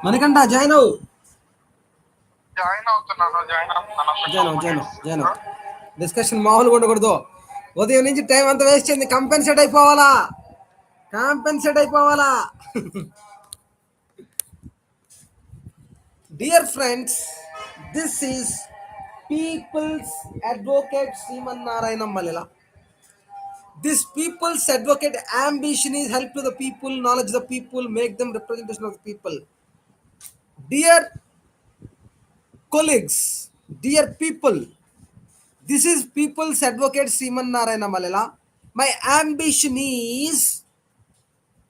Manikanta join అవు join అవుతున్నాను ఒక జాయిన్ 2 అవు జాయిన్ అవు మినిట్స్. జాయిన్ అవు డిస్కషన్ మామూలుగా ఉండకూడదు. ఉదయం నుంచి టైం అంతా వేస్ట్ అయింది. Compensate అయిపోవాలా. Dear friends, this is People's Advocate Srimannarayana Malila. This people's advocate ambition is help to the people, knowledge the people, make them representation of the people. Dear colleagues, dear people, this is People's Advocate Srimannarayana Malila. My ambition is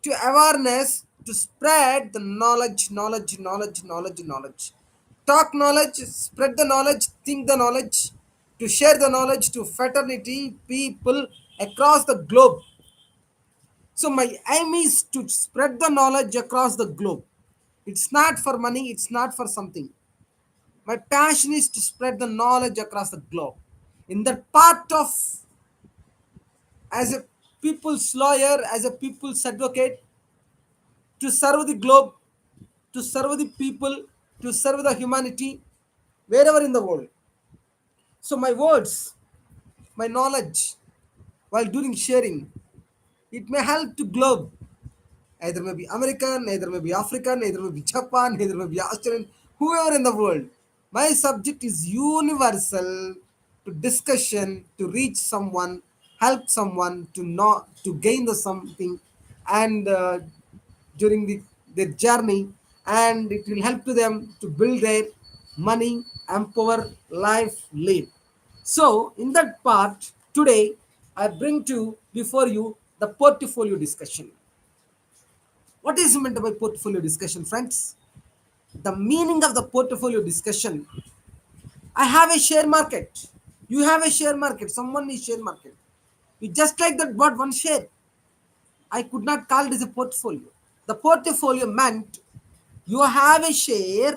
to awareness, to spread the knowledge. Talk knowledge, spread the knowledge, think the knowledge, to share the knowledge to fraternity, people across the globe. So my aim is to spread the knowledge across the globe. It's not for money, it's not for something. My passion is to spread the knowledge across the globe. In that part of, as a people's lawyer, as a people's advocate, to serve the globe, to serve the people, to serve the humanity wherever in the world. So my words, my knowledge, while doing sharing, it may help to globe. Either may be American, either may be African, either may be Japan, either may be Australian, whoever in the world. My subject is universal, to discussion, to reach someone, help someone to know, to gain the something, and during their journey, and it will help to them to build their money, empower, life, live. So in that part, today I bring to before you the portfolio discussion. What is meant by portfolio discussion, friends? The meaning of the portfolio discussion. I have a share market. You have a share market. Someone is share market. You just like that bought one share. I could not call it as a portfolio. The portfolio meant you have a share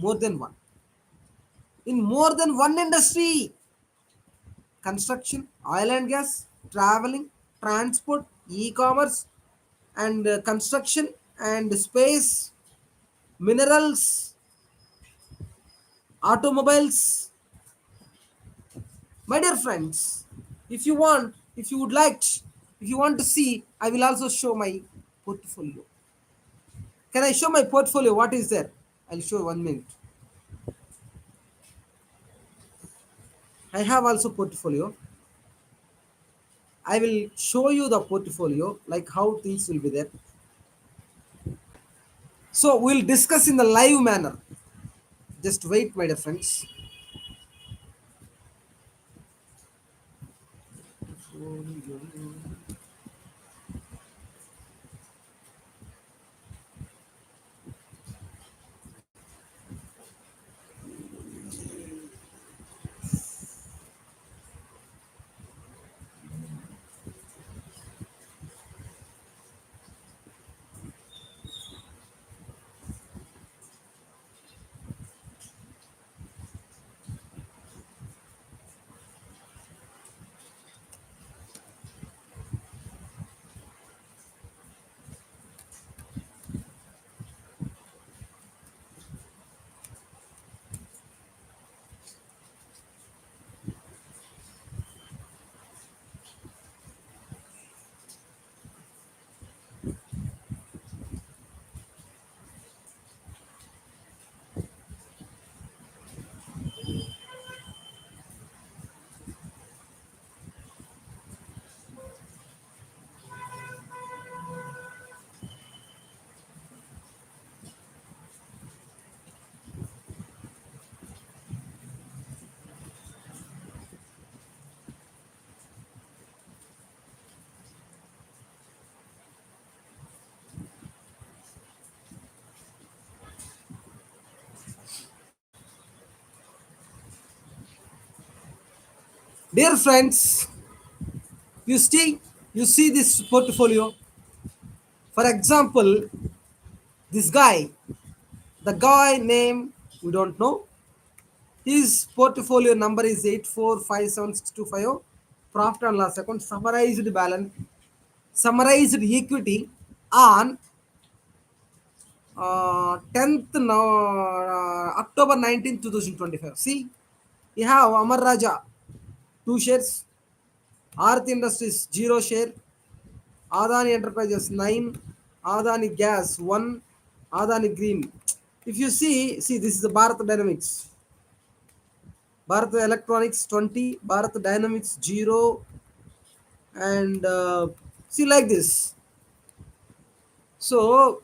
more than one. In more than one industry. Construction, oil and gas, traveling, transport, e-commerce, and construction and space, minerals, automobiles. My dear friends, if you want, if you would like, if you want to see, I will also show my portfolio. Can I show my portfolio? What is there? I'll show 1 minute. I have also portfolio. I will show you the portfolio, like how things will be there. So we'll discuss in the live manner. Just wait, my dear friends. Dear friends, you see this portfolio. For example, this guy, the guy name we don't know. His portfolio number is 84576250. Profit and loss account, summarized balance, summarized equity on 10th now, October 19th, 2025. See, you have Amar Raja, 2 shares, Aarti Industries, 0 share, Adani Enterprises, 9, Adani Gas, 1, Adani Green. If you see, this is the Bharat Dynamics. Bharat Electronics, 20, Bharat Dynamics, 0, and see like this. So,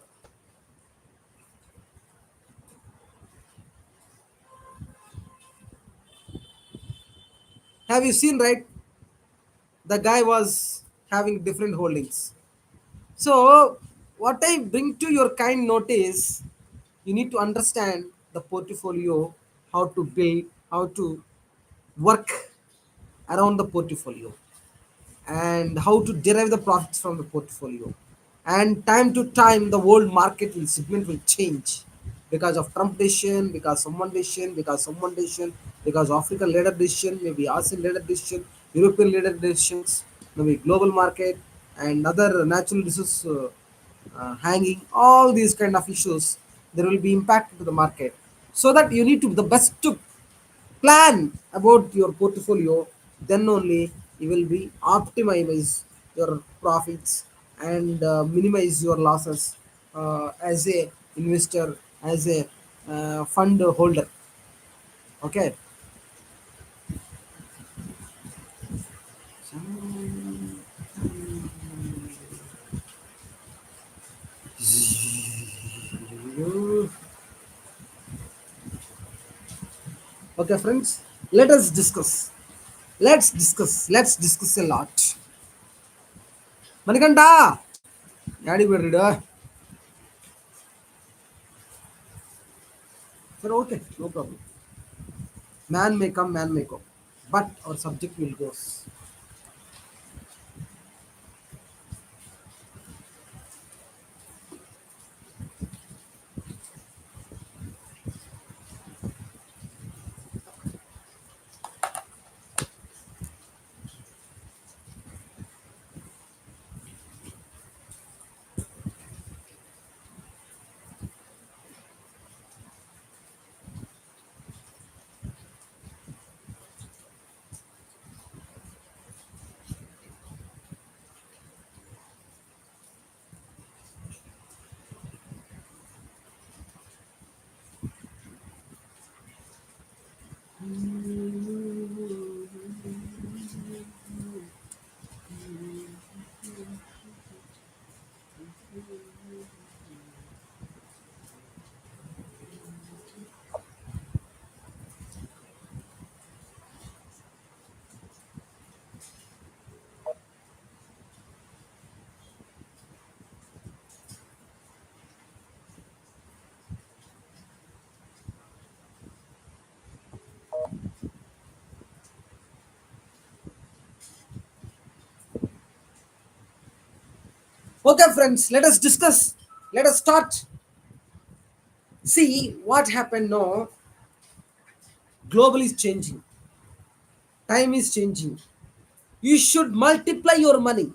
have you seen, right? The guy was having different holdings. So, what I bring to your kind notice, you need to understand the portfolio, how to build, how to work around the portfolio, and how to derive the profits from the portfolio. And time to time, the world market will segment will change because of Trump decision, because someone decision, because someone decision, because African leader decision, maybe ASEAN leader decision, European leader decisions, maybe global market and other natural resource hanging. All these kind of issues, there will be impact to the market. So that you need to the best to plan about your portfolio, then only you will be optimize your profits and minimize your losses as a investor, as a fund holder. Okay. Okay, friends, let us discuss. Let's discuss a lot. Manikanda, yadi berida. Sir, okay, no problem. Man may come, man may go, but our subject will go. Okay, friends, let us discuss. Let us start. See what happened now. Global is changing. Time is changing. You should multiply your money.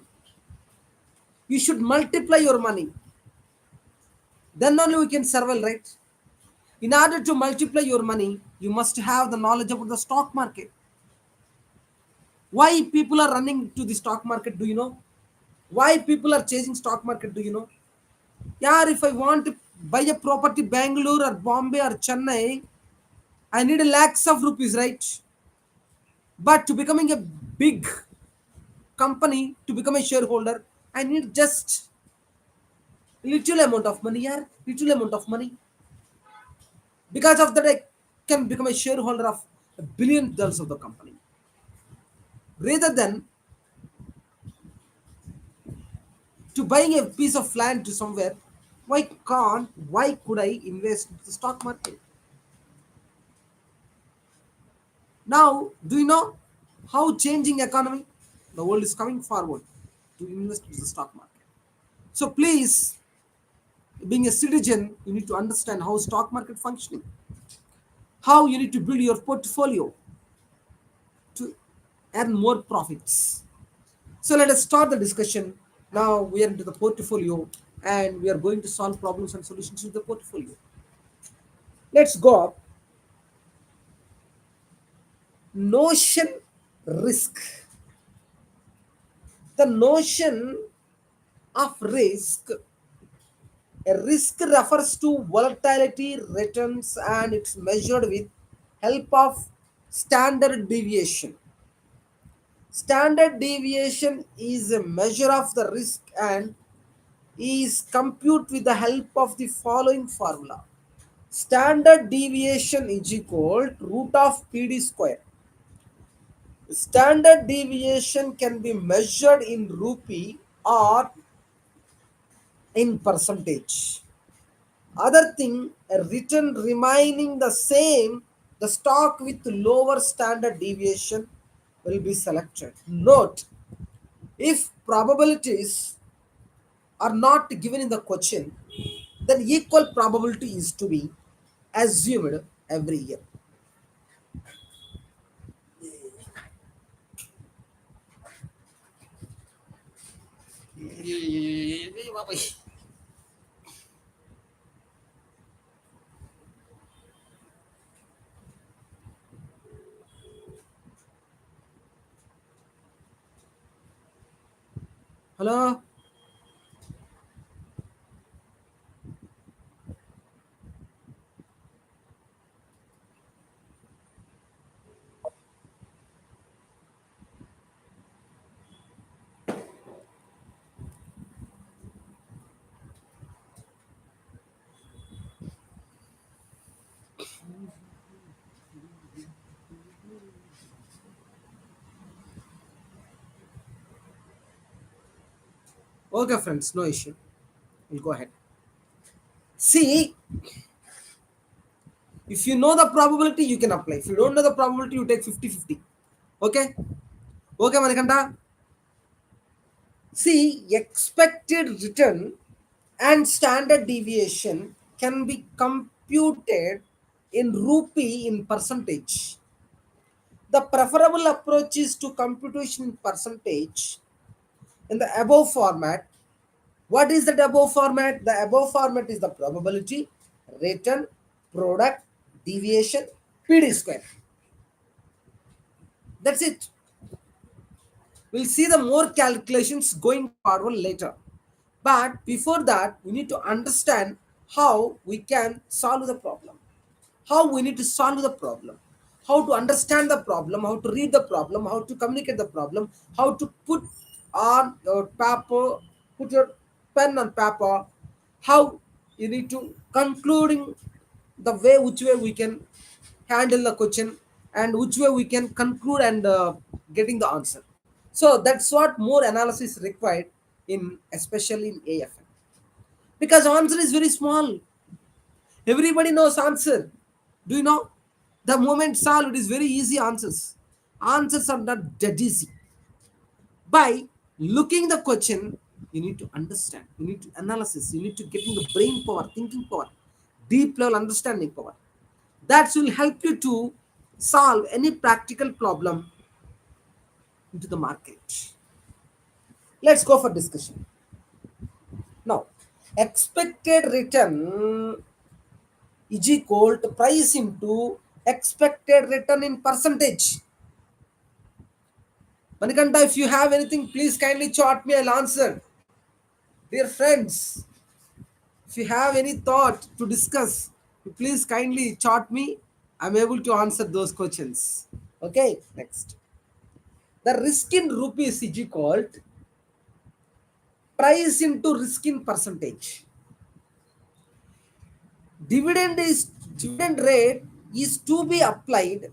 You should multiply your money. Then only we can survive, right? In order to multiply your money, you must have the knowledge about the stock market. Why people are running to the stock market? Do you know? Why people are chasing stock market? Do you know? Yeah, if I want to buy a property, Bangalore or Bombay or Chennai, I need a lakhs of rupees, right? But to becoming a big company, to become a shareholder, I need just little amount of money, yeah, little amount of money. Because of that, I can become a shareholder of $1 billion of the company. Rather than to buying a piece of land to somewhere, why could I invest in the stock market? Now, do you know how changing economy? The world is coming forward to invest in the stock market. So please, being a citizen, you need to understand how stock market functioning, how you need to build your portfolio to earn more profits. So let us start the discussion. Now we are into the portfolio. and we are going to solve problems and solutions with the portfolio. Let's go up. Notion risk. The notion of risk, a risk refers to volatility returns and it's measured with help of standard deviation. Standard deviation is a measure of the risk and is computed with the help of the following formula. Standard deviation is equal to root of PD square. Standard deviation can be measured in rupee or in percentage. Other thing, a return remaining the same, the stock with lower standard deviation will be selected. Note, if probabilities are not given in the question, then equal probability is to be assumed every year. Hello? Okay, friends, no issue. We'll go ahead. See, if you know the probability, you can apply. If you don't know the probability, you take 50-50. Okay? Okay, Manikanta? See, expected return and standard deviation can be computed in rupee in percentage. The preferable approach is to computation in percentage in the above format. What is the above format? The above format is the probability, return, product, deviation, PD square. That's it. We'll see the more calculations going forward later. But before that, we need to understand how we can solve the problem. How we need to solve the problem. How to understand the problem, how to read the problem, how to communicate the problem, how to put on your paper, put your pen on paper, how you need to concluding the way which way we can handle the question and which way we can conclude and getting the answer. So that's what more analysis required in especially in AFM because answer is very small. Everybody knows answer. Do you know? The moment solved, it is very easy answers. Answers are not that easy. By looking the question, you need to understand. You need to analysis. You need to get in the brain power, thinking power, deep level understanding power. That will help you to solve any practical problem into the market. Let's go for discussion. Now, expected return is equal to price into expected return in percentage. Manikanta, if you have anything, please kindly chat me, I'll answer. Dear friends, if you have any thought to discuss, please kindly chat me. I'm able to answer those questions. Okay, next. The risk in rupees is equal to price into risk in percentage. Dividend rate is to be applied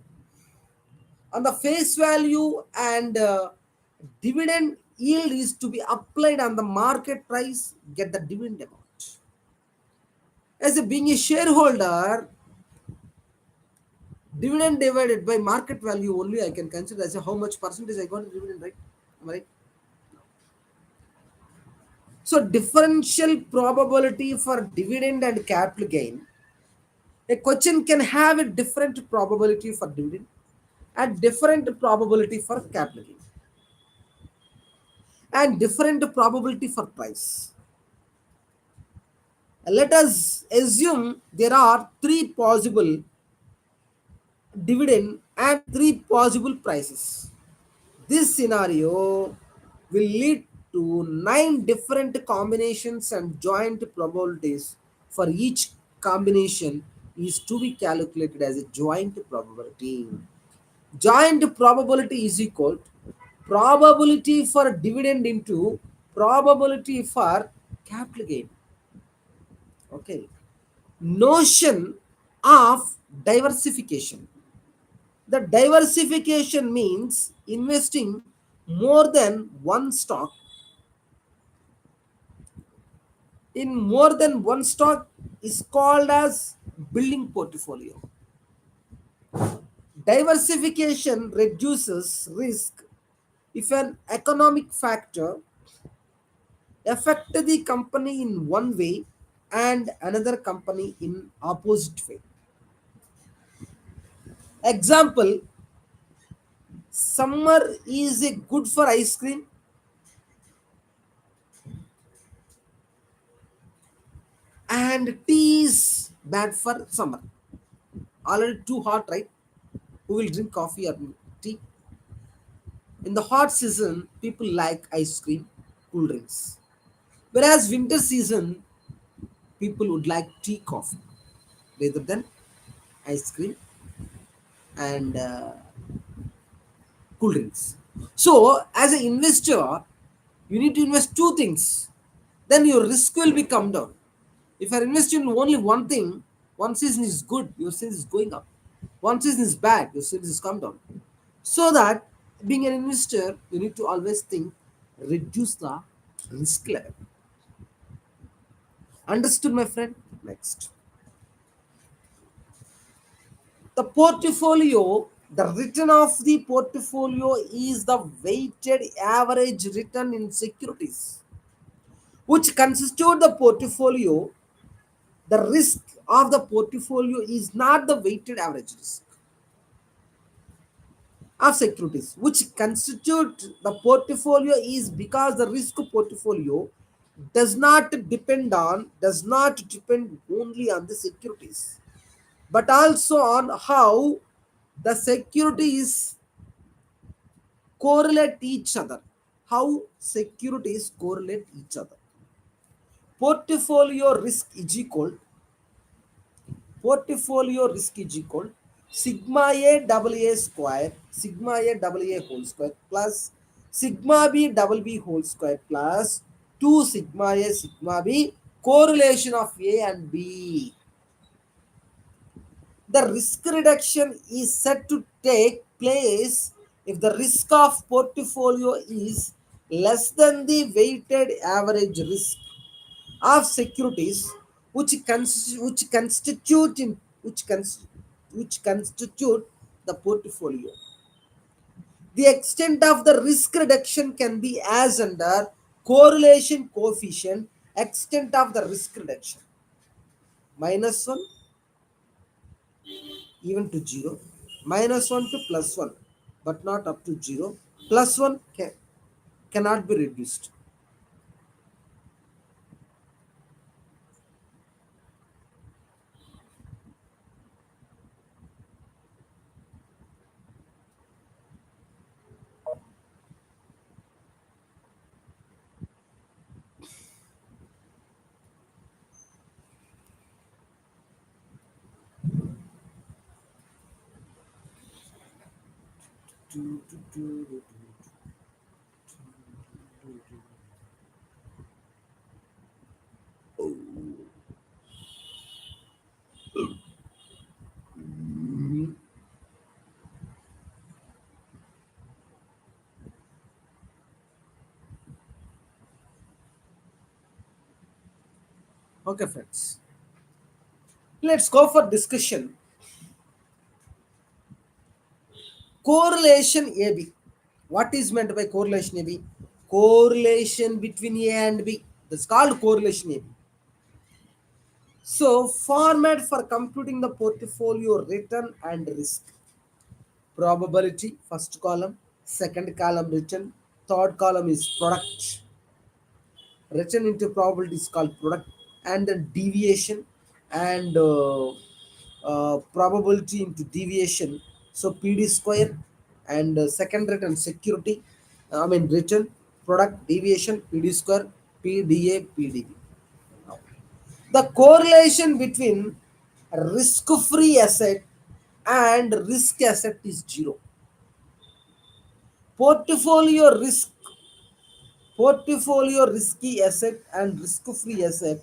on the face value and dividend yield is to be applied on the market price, get the dividend amount. As a being a shareholder, dividend divided by market value only I can consider as a how much percentage I got dividend, right? Am I right? So differential probability for dividend and capital gain. A question can have a different probability for dividend and different probability for capital gain and different probability for price. Let us assume there are three possible dividend and three possible prices. This scenario will lead to nine different combinations and joint probabilities. For each combination is to be calculated as a joint probability. Joint probability is equal to probability for dividend into probability for capital gain. Okay. Notion of diversification. The diversification means investing more than one stock in more than one stock is called as building portfolio. Diversification reduces risk if an economic factor affect the company in one way and another company in opposite way. Example, summer is a good for ice cream and tea is bad for summer. Already too hot, right? Who will drink coffee or tea? In the hot season, people like ice cream, cool drinks. Whereas winter season, people would like tea, coffee rather than ice cream and cool drinks. So, as an investor, you need to invest two things. Then your risk will be come down. If you invest in only one thing, one season is good, your season is going up. One season is bad, your season is come down. So that being an investor, you need to always think, reduce the risk level. Understood, my friend? Next. The portfolio, the return of the portfolio is the weighted average return in securities, which constitute the portfolio. The risk of the portfolio is not the weighted average risk of securities, which constitute the portfolio is because the risk portfolio does not depend only on the securities, but also on how the securities correlate each other. How securities correlate each other. Portfolio risk is equal Portfolio risk is equal sigma A double A square, sigma A double A whole square plus sigma B double B whole square plus 2 sigma A sigma B correlation of A and B. The risk reduction is set to take place if the risk of portfolio is less than the weighted average risk of securities which constitute which constitute the portfolio. The extent of the risk reduction can be as under correlation coefficient extent of the risk reduction -1 even to 0, -1 to +1 but not up to 0, +1 cannot be reduced. Okay, friends, let's go for discussion. Correlation AB. What is meant by correlation AB? Correlation between A and B. That's called correlation AB. So, format for computing the portfolio return and risk. Probability, first column, second column return, third column is product. Return into probability is called product. and then deviation and probability into deviation. So PD square and second return security, I mean return product deviation PD square PDA PDB. The correlation between risk free asset and risk asset is zero. Portfolio risk, portfolio risky asset and risk free asset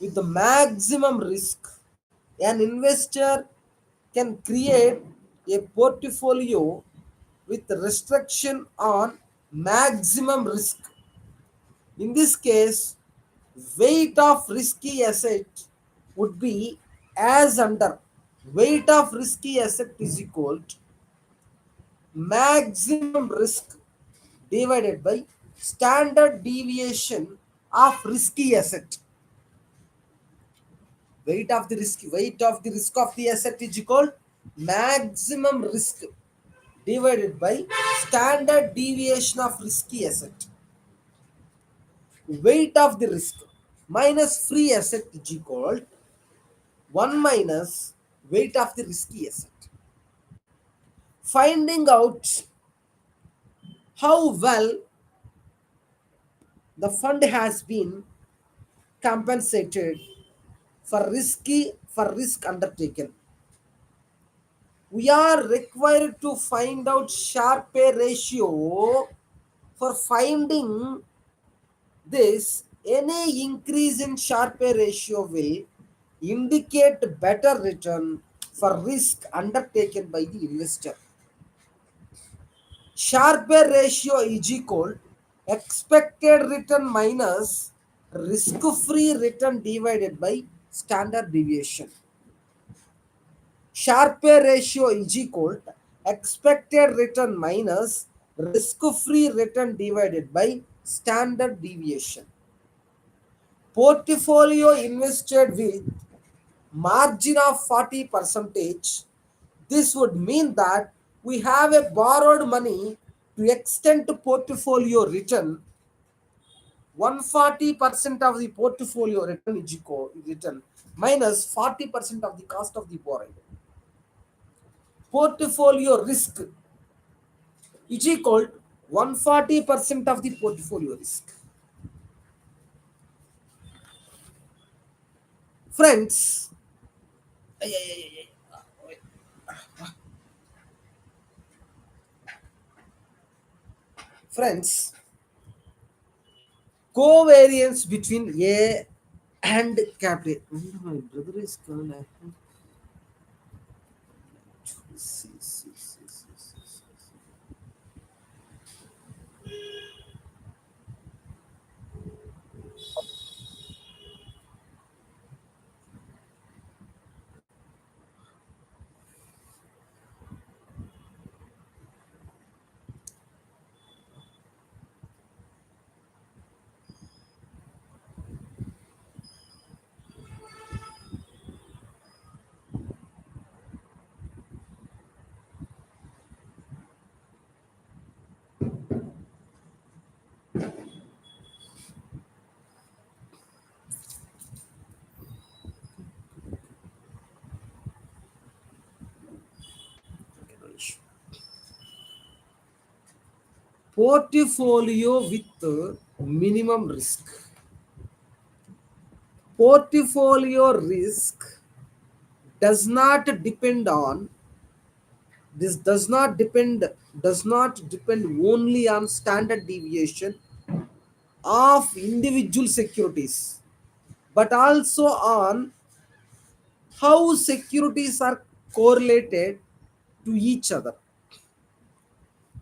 with the maximum risk. An investor can create a portfolio with restriction on maximum risk. In this case, weight of risky asset would be as under. Weight of risky asset is equal to maximum risk divided by standard deviation of risky asset. Weight of the risk of the asset is equal maximum risk divided by standard deviation of risky asset. Weight of the risk minus free asset is equal 1 minus weight of the risky asset. Finding out how well the fund has been compensated for risk undertaken. We are required to find out Sharpe ratio. For finding this, any increase in Sharpe ratio will indicate better return for risk undertaken by the investor. Sharpe ratio is equal expected return minus risk-free return divided by standard deviation. Sharpe ratio is equal to expected return minus risk-free return divided by standard deviation. Portfolio invested with margin of 40 percentage. This would mean that we have a borrowed money to extend to portfolio return. 140% of the portfolio return is equal return minus 40% of the cost of the borrowing. Portfolio risk is equal to 140% of the portfolio risk. Friends, friends, covariance between A and capital. My brother is called. Portfolio with minimum risk. Portfolio risk does not depend on this does not depend only on standard deviation of individual securities, but also on how securities are correlated to each other.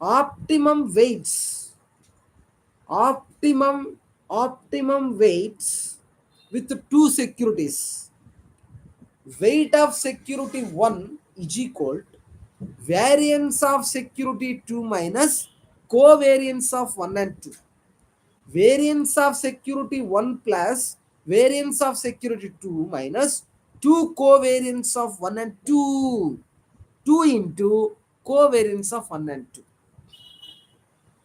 Optimum weights, optimum weights with two securities. Weight of security 1 is equal to variance of security 2 minus covariance of 1 and 2. Variance of security 1 plus variance of security 2 minus 2 covariance of 1 and 2. 2 into covariance of 1 and 2.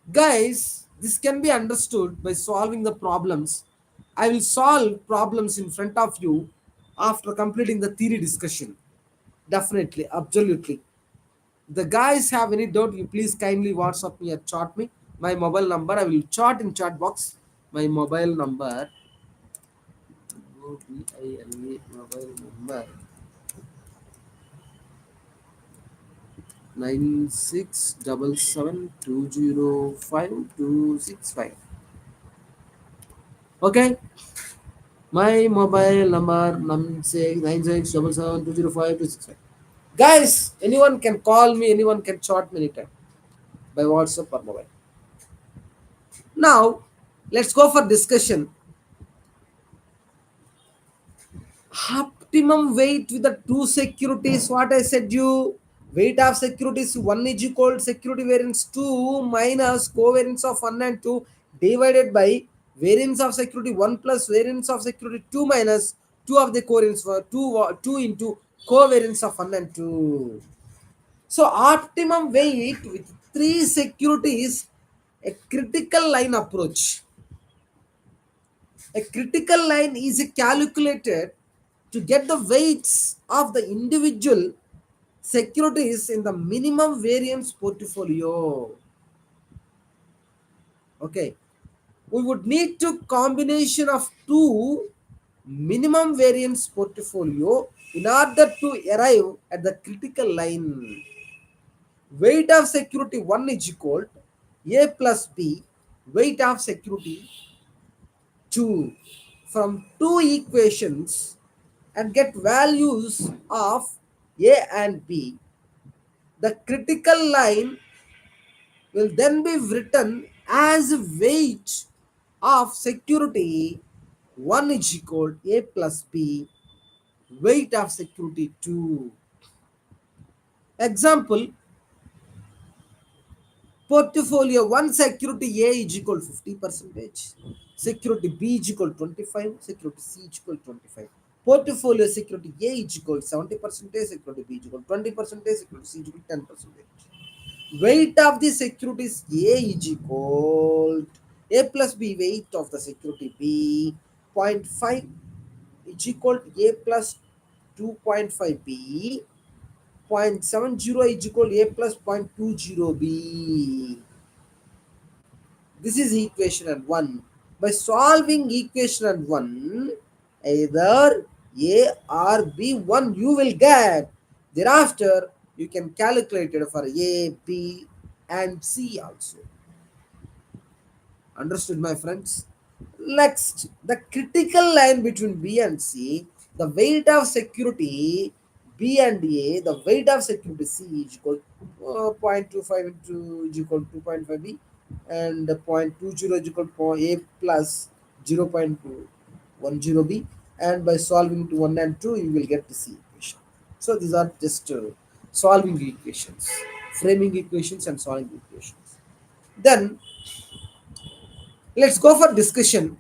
Guys, this can be understood by solving the problems I will solve problems in front of you after completing the theory discussion. Definitely, absolutely. The guys have any doubt, you please kindly WhatsApp me or chat me. My mobile number, I will chat in chat box. My mobile number, OBILA mobile number 9677205265. Okay, my mobile number 9677205265. Guys, anyone can call me, anyone can chat me anytime by WhatsApp or mobile. Now, let's go for discussion. Optimum weight with the two securities, what I said you, weight of securities 1 is equal to security variance 2 minus covariance of 1 and 2 divided by variance of security 1 plus variance of security 2 minus 2 of the covariance for 2 into covariance of 1 and 2. So optimum weight with three securities, a critical line approach. A critical line is calculated to get the weights of the individual securities in the minimum variance portfolio. Okay, we would need to combination of two minimum variance portfolio in order to arrive at the critical line. Weight of security 1 is equal to A plus B, weight of security 2. From two equations and get values of A and B. The critical line will then be written as weight of security 1 is equal to A plus B, weight of security 2. Example, portfolio 1 security A is equal to 50 percentage, security B is equal to 25, security C is equal to 25. Portfolio security A is equal to 70 percentage, security B is equal to 20 percentage, security C is equal to 10 percentage. Weight of the securities A is equal to A plus B, weight of the security B 0.5 is equal to A plus 2.5 B, 0.70 is equal to A plus 0.20 B. This is equation and 1. By solving equation and 1, either A or B, 1 you will get. Thereafter, you can calculate it for A, B and C also. Understood, my friends? Next, the critical line between B and C, the weight of security B and A, the weight of security C is equal to 0.25 into is equal to 2.5 B, and 0.20 is equal to A plus 0.10 B, and by solving to 1 and 2 you will get the C equation. So these are just solving equations, framing equations and solving equations. Then let's go for discussion.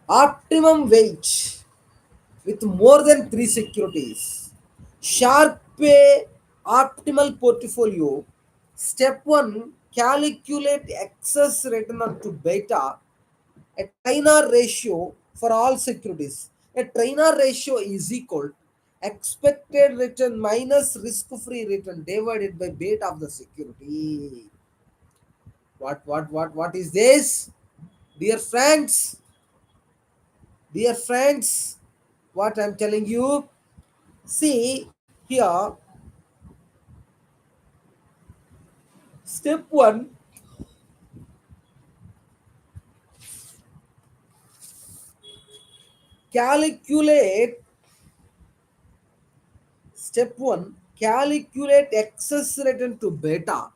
Optimum weight with more than three securities. Sharp pay optimal portfolio. Step 1, calculate excess return to beta, a trainer ratio for all securities. A trainer ratio is equal to expected return minus risk-free return divided by beta of the security. What is this? Dear friends, dear friends, what I'm telling you, see here, step 1, calculate, step 1, calculate excess return to beta,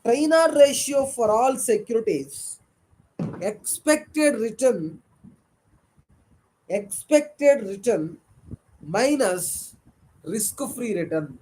trainer ratio for all securities, expected return, expected return minus risk free return.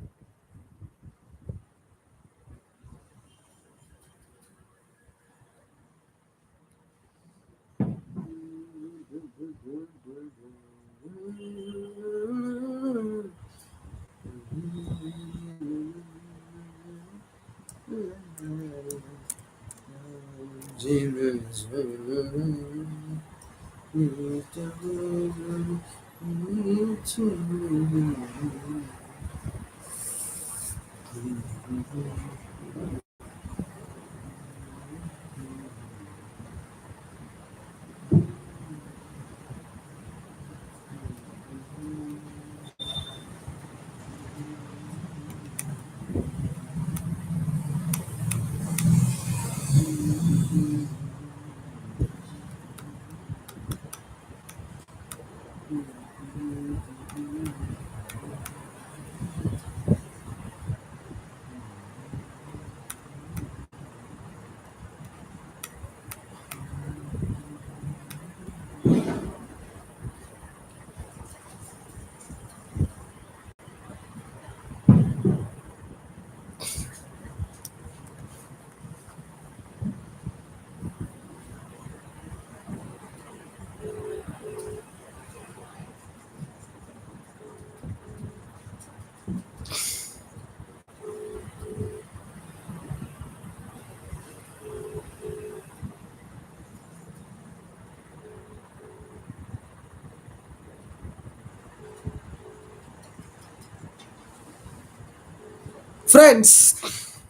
Friends,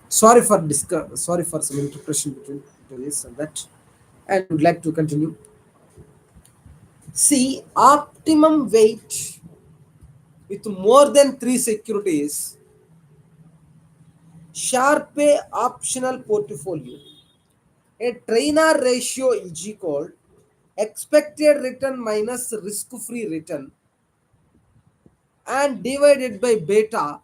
sorry for some interruption between this and that, and would like to continue. See, optimum weight with more than three securities, sharp a optional portfolio, a trainer ratio is equal expected return minus risk free return and divided by beta.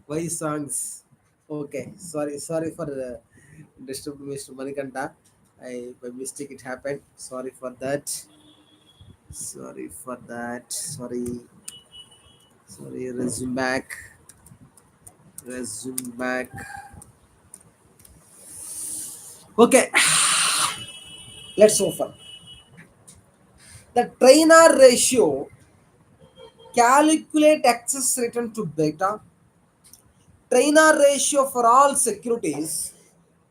Why songs? Okay, sorry for disturbing Mr. Manikanta. I by mistake it happened. Sorry for that. Sorry for that. Sorry. Resume back. Resume back. Okay, let's open the trainer ratio. Calculate excess return to beta. Trainer ratio for all securities.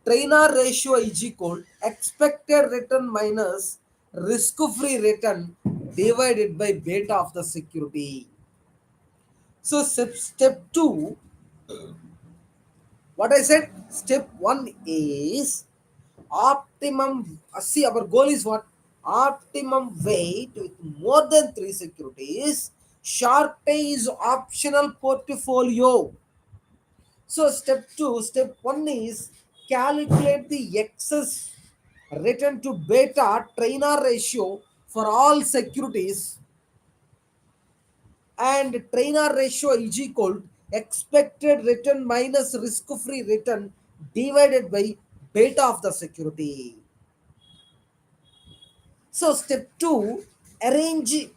Trainer ratio is equal expected return minus risk free return divided by beta of the security. So step 2, what I said, step 1 is optimum. See, our goal is what? Optimum weight with more than three securities. Short is optional portfolio. So step 1 is calculate the excess return to beta trainer ratio for all securities, and trainer ratio is equal expected return minus risk free return divided by beta of the security. So step 2, arrange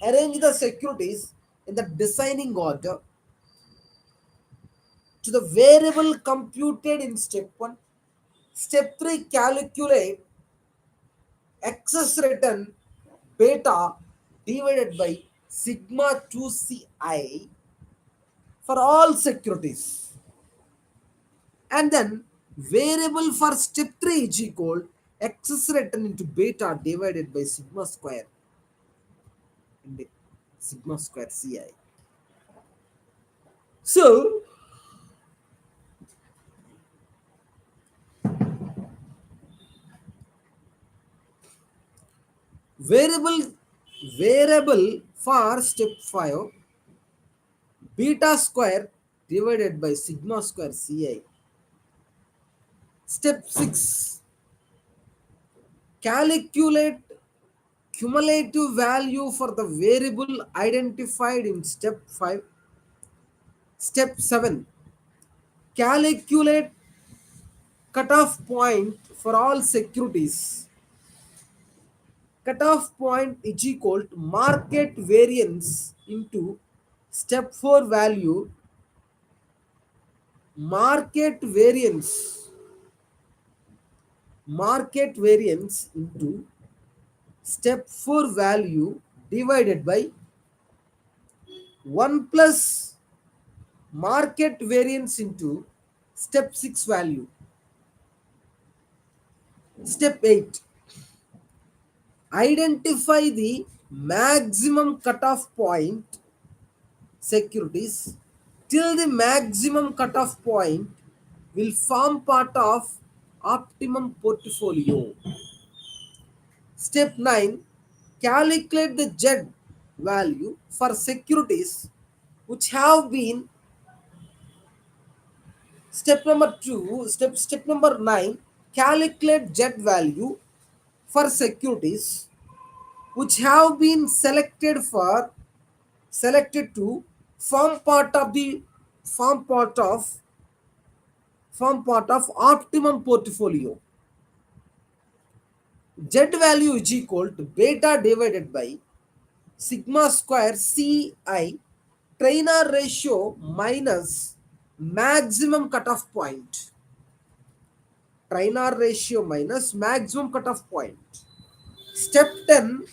arrange the securities in the designing order to the variable computed in step 1. Step 3, calculate excess return beta divided by sigma 2ci for all securities. And then variable for step 3 is equal excess return into beta divided by sigma square into sigma square ci. So variable variable for step 5, beta square divided by sigma square ci. Step 6, calculate cumulative value for the variable identified in step 5. Step 7, calculate cutoff point for all securities. Cutoff point is equal to market variance into step 4 value, market variance into step 4 value divided by 1 plus market variance into step 6 value. Step 8, identify the maximum cutoff point securities till the maximum cutoff point will form part of optimum portfolio. Step 9, calculate the Z value for securities which have been. Step number 9, calculate Z value for securities which have been selected to form part of the form part of form part of optimum portfolio. Z value is equal to beta divided by sigma square Ci trainer ratio minus maximum cutoff point. Trainer ratio minus maximum cutoff point. Step 10,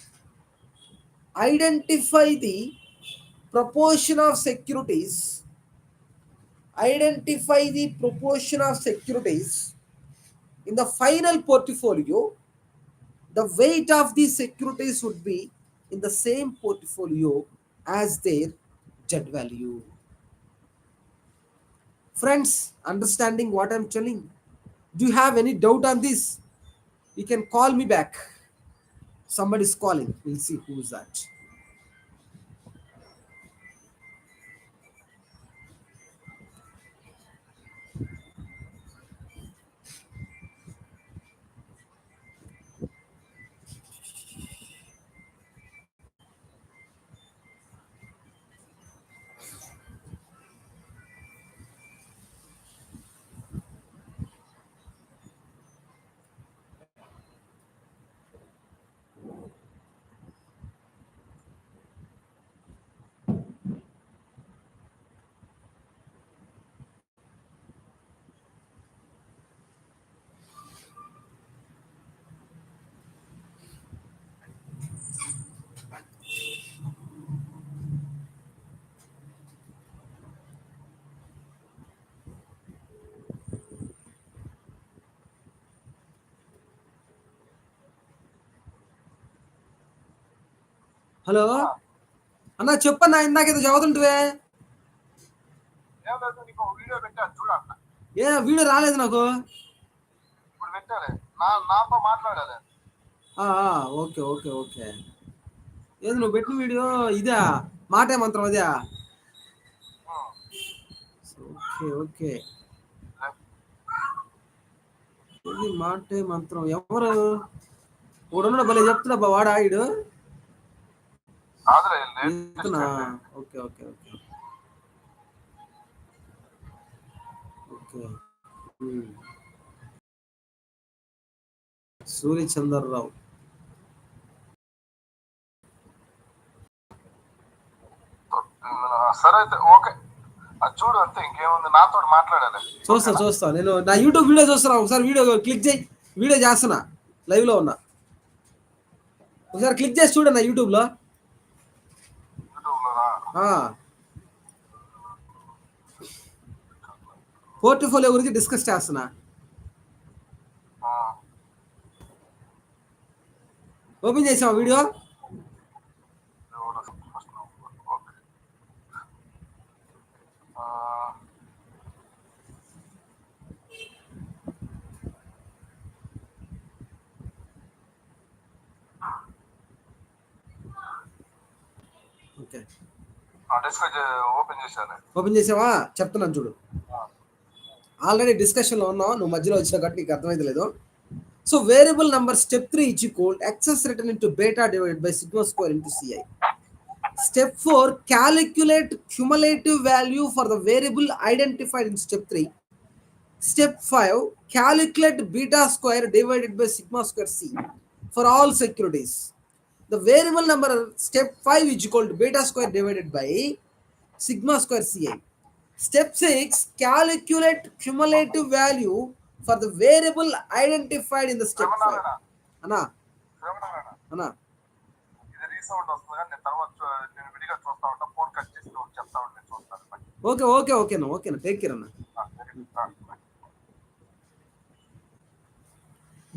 identify the proportion of securities. Identify the proportion of securities in the final portfolio. The weight of these securities would be in the same portfolio as their Z value. Friends, understanding what I'm telling? Do you have any doubt on this? You can call me back. Somebody's calling. We'll see who's that. Hello అన్నా చెప్పన్నా ఇందాక ఏదో చదువుతుంటివే ఏం లేదు, నీకు video పెట్టాను చూడన్న. ఏ video రాలేదు నాకు. ఇప్పుడు పెట్టాలి, నాతో మాట్లాడాలి. Okay okay okay. ఏది నువ్వు పెట్టిన వీడియో ఇదే మాటే మంత్రం అదే? Okay okay. ఇది మాటే మంత్రం. ఎవరు వాడున్నాడు భలే చెప్తున్నా వాడా ఈడు? Okay okay okay okay. Suryachandra Rao. సరే అయితే ఓకే, అది చూడు అంతే, ఇంకేముంది, నాతో మాట్లాడాలి. చూస్తా నేను నా యూట్యూబ్ వీడియో చూస్తున్నా. ఒకసారి వీడియో క్లిక్ చేయి. వీడియో చేస్తున్నా, లైవ్ లో ఉన్నా. ఒకసారి క్లిక్ చేసి చూడన్నా యూట్యూబ్ లో. పోర్ట్ఫోలియో గురించి డిస్కస్ చేస్తున్నా. ఓపెన్ చేసావా వీడియో? ఓకే, ఓపెన్ చేసావా? చెప్తున్నాను చూడు. ఆల్రెడీ డిస్కషన్లో ఉన్నావు, నువ్వు మధ్యలో వచ్చావు కాబట్టి నీకు అర్థమైతే లేదు. So variable number step 3 is equal excess return into beta divided by sigma square into Ci. Step 4, calculate cumulative value for the variable identified in step 3. Step 5, calculate beta square divided by sigma square C for all securities. The variable number step 5 is equal to beta square divided by sigma square Ci. Step 6, calculate cumulative value for the variable identified in the step 5. అన్నా అన్నా ఇది resound వస్తుంది, నేను తర్వాత నేను విడిగా చూస్తా ఉంటా. కట్ చేసి నువ్వు చెప్తా ఉండే చూస్తాను. ఓకే ఓకే ఓకేనా ఓకేనా టేక్ కేర్ అన్న. Very good.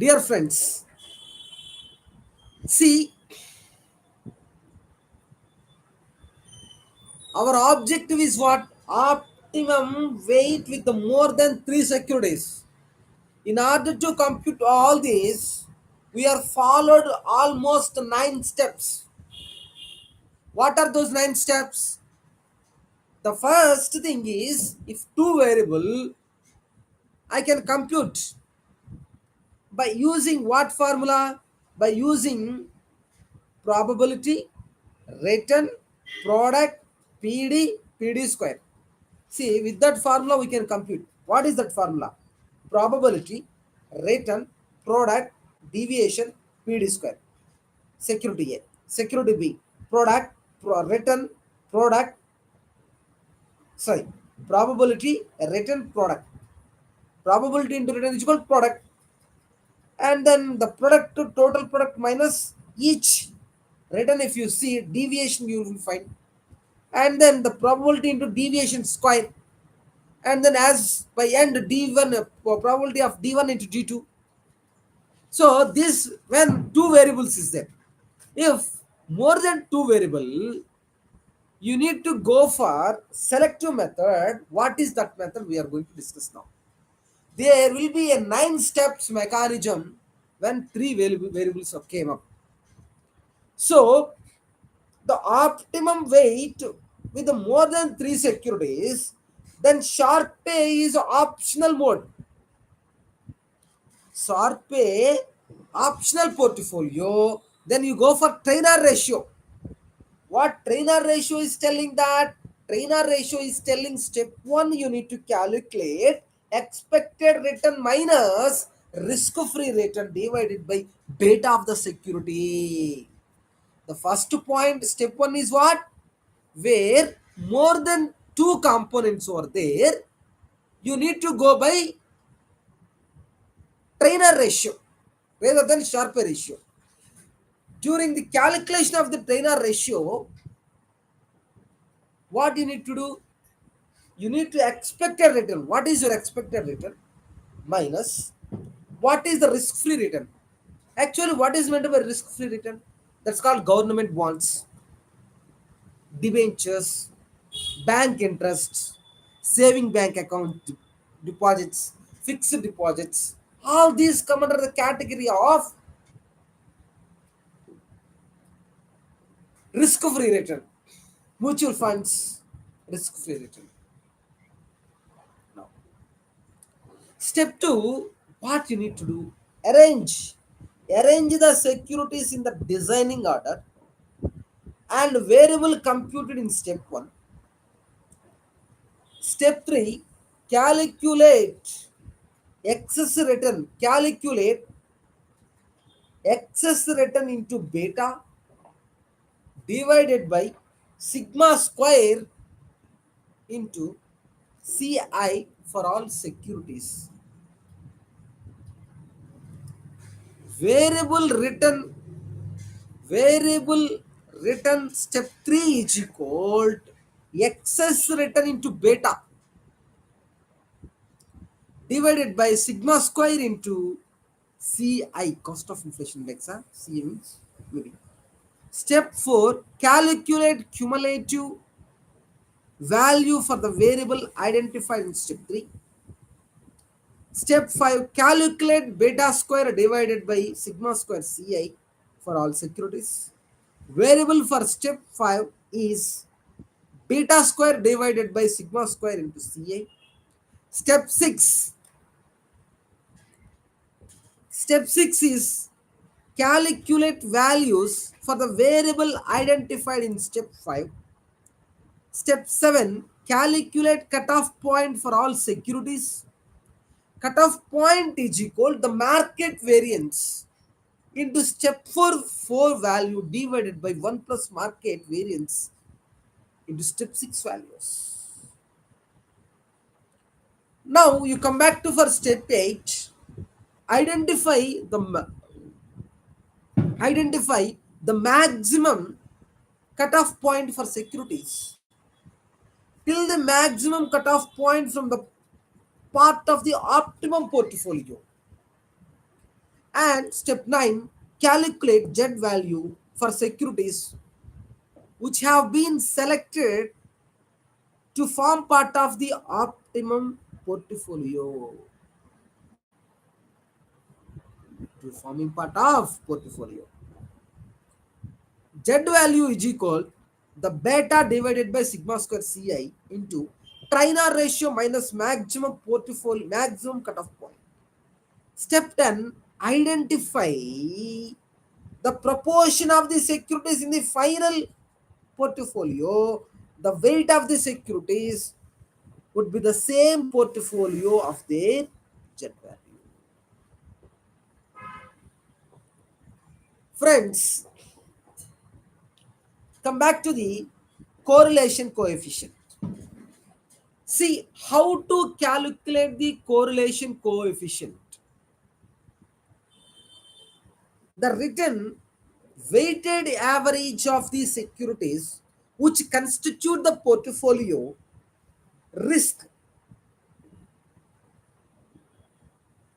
Dear friends, see, our objective is what? Optimum weight with the more than 3 securities. In order to compute all these, we are followed almost 9 steps. What are those 9 steps? The first thing is, if two variable, I can compute by using what formula? By using probability, return, product, PD square. See, with that formula we can compute. What is that formula? Probability, return, product, deviation, PD square. Security A, security B, product, return, product, sorry, probability, return, product. Probability into return is equal to product. And then the product to total product minus each return, if you see deviation you will find, and then the probability into deviation square, and then as by end d1 probability of d1 into d2. So this when two variables is there, if more than two variable, you need to go for selective method. What is that method we are going to discuss now? There will be a 9 steps mechanism when three variables came up. So the optimum weight with more than 3 securities, then short pay is optional mode. Short pay, optional portfolio, then you go for trainer ratio. What trainer ratio is telling that? Trainer ratio is telling step 1 you need to calculate expected return minus risk-free return divided by beta of the security. The first point, step 1 is what? Where more than two components are there, you need to go by trainer ratio rather than Sharpe ratio. During the calculation of the trainer ratio, what you need to do? You need to expected return. What is your expected return? Minus what is the risk-free return? Actually, what is meant by risk-free return? That's called government bonds, debentures, bank interests, saving bank account deposits, fixed deposits. All these come under the category of risk-free return. Mutual funds, risk-free return. Now, step 2, what you need to do? Arrange. Arrange the securities in the designing order and variable computed in step 1. Step 3, calculate excess return. Calculate excess return into beta divided by sigma square into CI for all securities. Variable return, variable return step 3 is equal to excess return into beta divided by sigma square into CI, cost of inflation index. C means maybe. Step 4, calculate cumulative value for the variable identified in step 3. Step 5, calculate beta square divided by sigma square Ci for all securities. Variable for step 5 is beta square divided by sigma square into Ci. Step 6. Step 6 is calculate values for the variable identified in step 5. Step 7, calculate cutoff point for all securities. Cutoff point is equal to the market variance into step 4 value divided by 1 plus market variance into step 6 values. Now you come back to for step 8, identify the identify the maximum cutoff point for securities. till the maximum cutoff point from the part of the optimum portfolio. And step 9, calculate Z value for securities which have been selected to form part of the optimum portfolio. To forming part of portfolio. Z value is equal the beta divided by sigma square Ci into trainer ratio minus maximum portfolio maximum cutoff point. Step 10, identify the proportion of the securities in the final portfolio. The weight of the securities would be the same portfolio of their Z value. Friends, come back to the correlation coefficient. See how to calculate the correlation coefficient. The written weighted average of the securities which constitute the portfolio risk.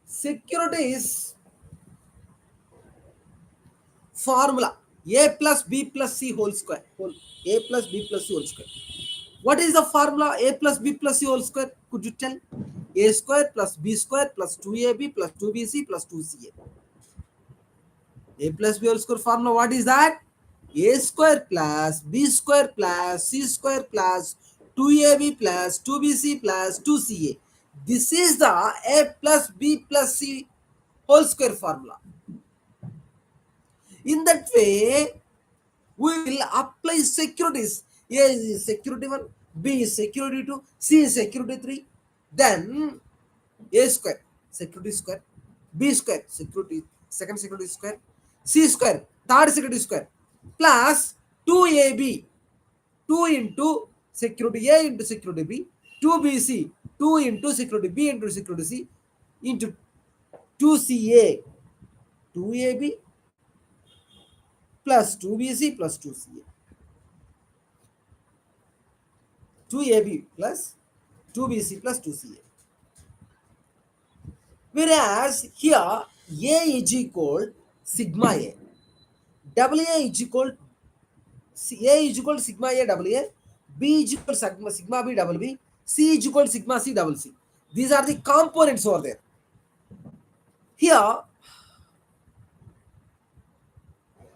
Securities formula A plus B plus C whole square. A plus B plus C whole square. What is the formula A plus B plus C whole square? Could you tell? A square plus B square plus 2AB plus 2BC plus 2CA. A plus B whole square formula, what is that? A square plus B square plus C square plus 2AB plus 2BC plus 2CA. This is the A plus B plus C whole square formula. In that way, we will apply securities. A is security 1, B is security 2, C is security 3. Then A square, security square, B square, security second security square, C square, third security square, plus 2AB, 2 into security A into security B, 2BC, 2 into security B into security C, into 2CA, 2AB plus 2BC plus 2CA. 2AB plus 2BC plus 2CA. Whereas here A is equal sigma A, double A is equal A is equal to sigma A double A, B is equal to sigma B double B, C is equal to sigma C double C. These are the components over there. Here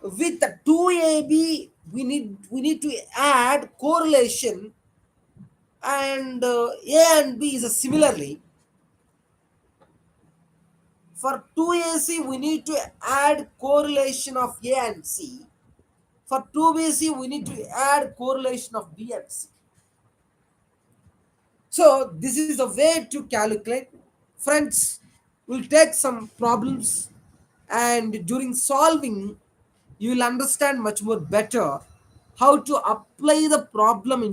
with the 2AB we need to add correlation, and A and B is a similarly. For 2AC we need to add correlation of A and C. For 2BC we need to add correlation of B and C. So this is a way to calculate. Friends, we'll take some problems, and during solving you will understand much more better how to apply the problem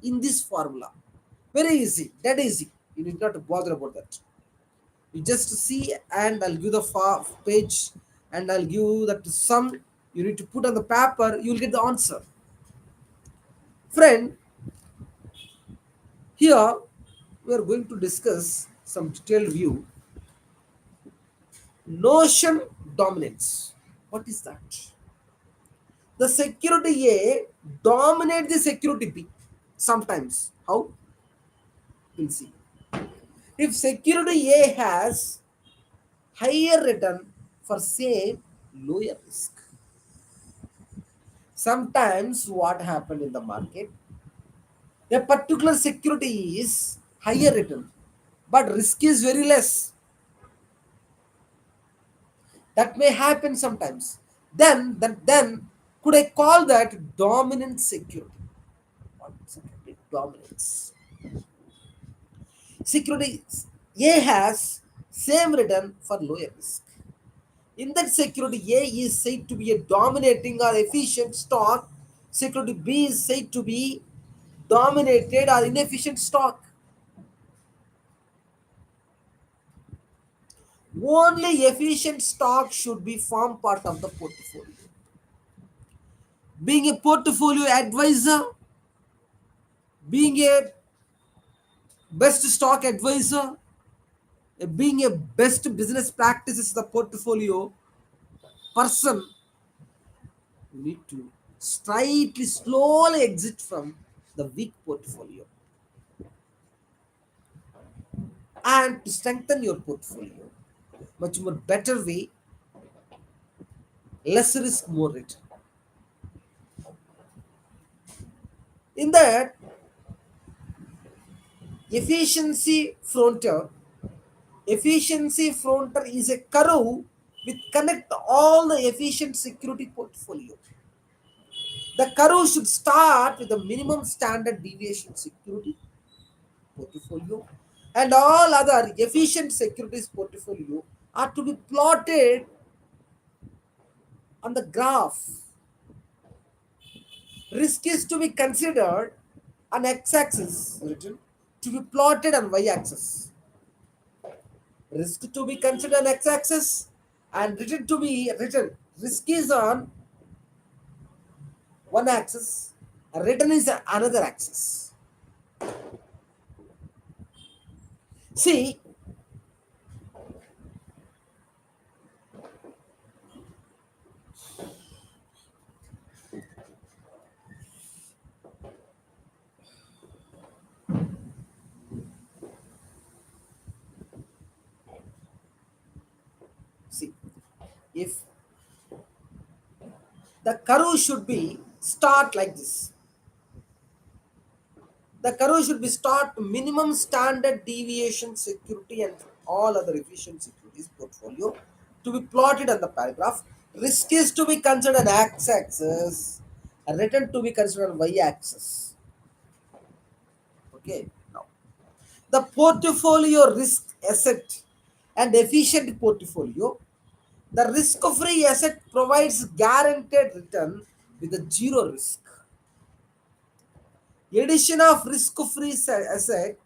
in this formula. Very easy, that easy. You need not to bother about that. You just see, and I'll give the page, and I'll give that sum. You need to put on the paper, you'll get the answer. Friend, here we are going to discuss some detailed view. Notion dominance. What is that? The security A dominate the security B. Sometimes. How? We'll see. If security A has higher return for same lower risk. Sometimes what happened in the market, a particular security is higher return, but risk is very less. That may happen sometimes. Then could I call that dominant security? What security? Dominance. Security A has same return for lower risk. In that security, A is said to be a dominating or efficient stock. Security B is said to be dominated or inefficient stock. Only efficient stock should be form part of the portfolio. Being a portfolio advisor, being a best stock advisor, being a best business practices the portfolio person, you need to slightly slowly exit from the weak portfolio and to strengthen your portfolio. Much more better way, less risk, more return. In that, efficiency frontier, efficiency frontier is a curve with connect all the efficient security portfolio. The curve should start with the minimum standard deviation security portfolio, and all other efficient securities portfolio are to be plotted on the graph. Risk is to be considered on x-axis written, to be plotted on y-axis. Risk to be considered on x-axis and written to be written. Risk is on one axis, and written is on another axis. See, see, if the curve should be start like this. The curve should be start minimum standard deviation security and all other efficient securities portfolio to be plotted on the paragraph. Risk is to be considered on x-axis, return to be considered on y-axis. Okay. Now, the portfolio risk asset and efficient portfolio. The risk-free asset provides guaranteed return with a zero risk. Addition of risk-free asset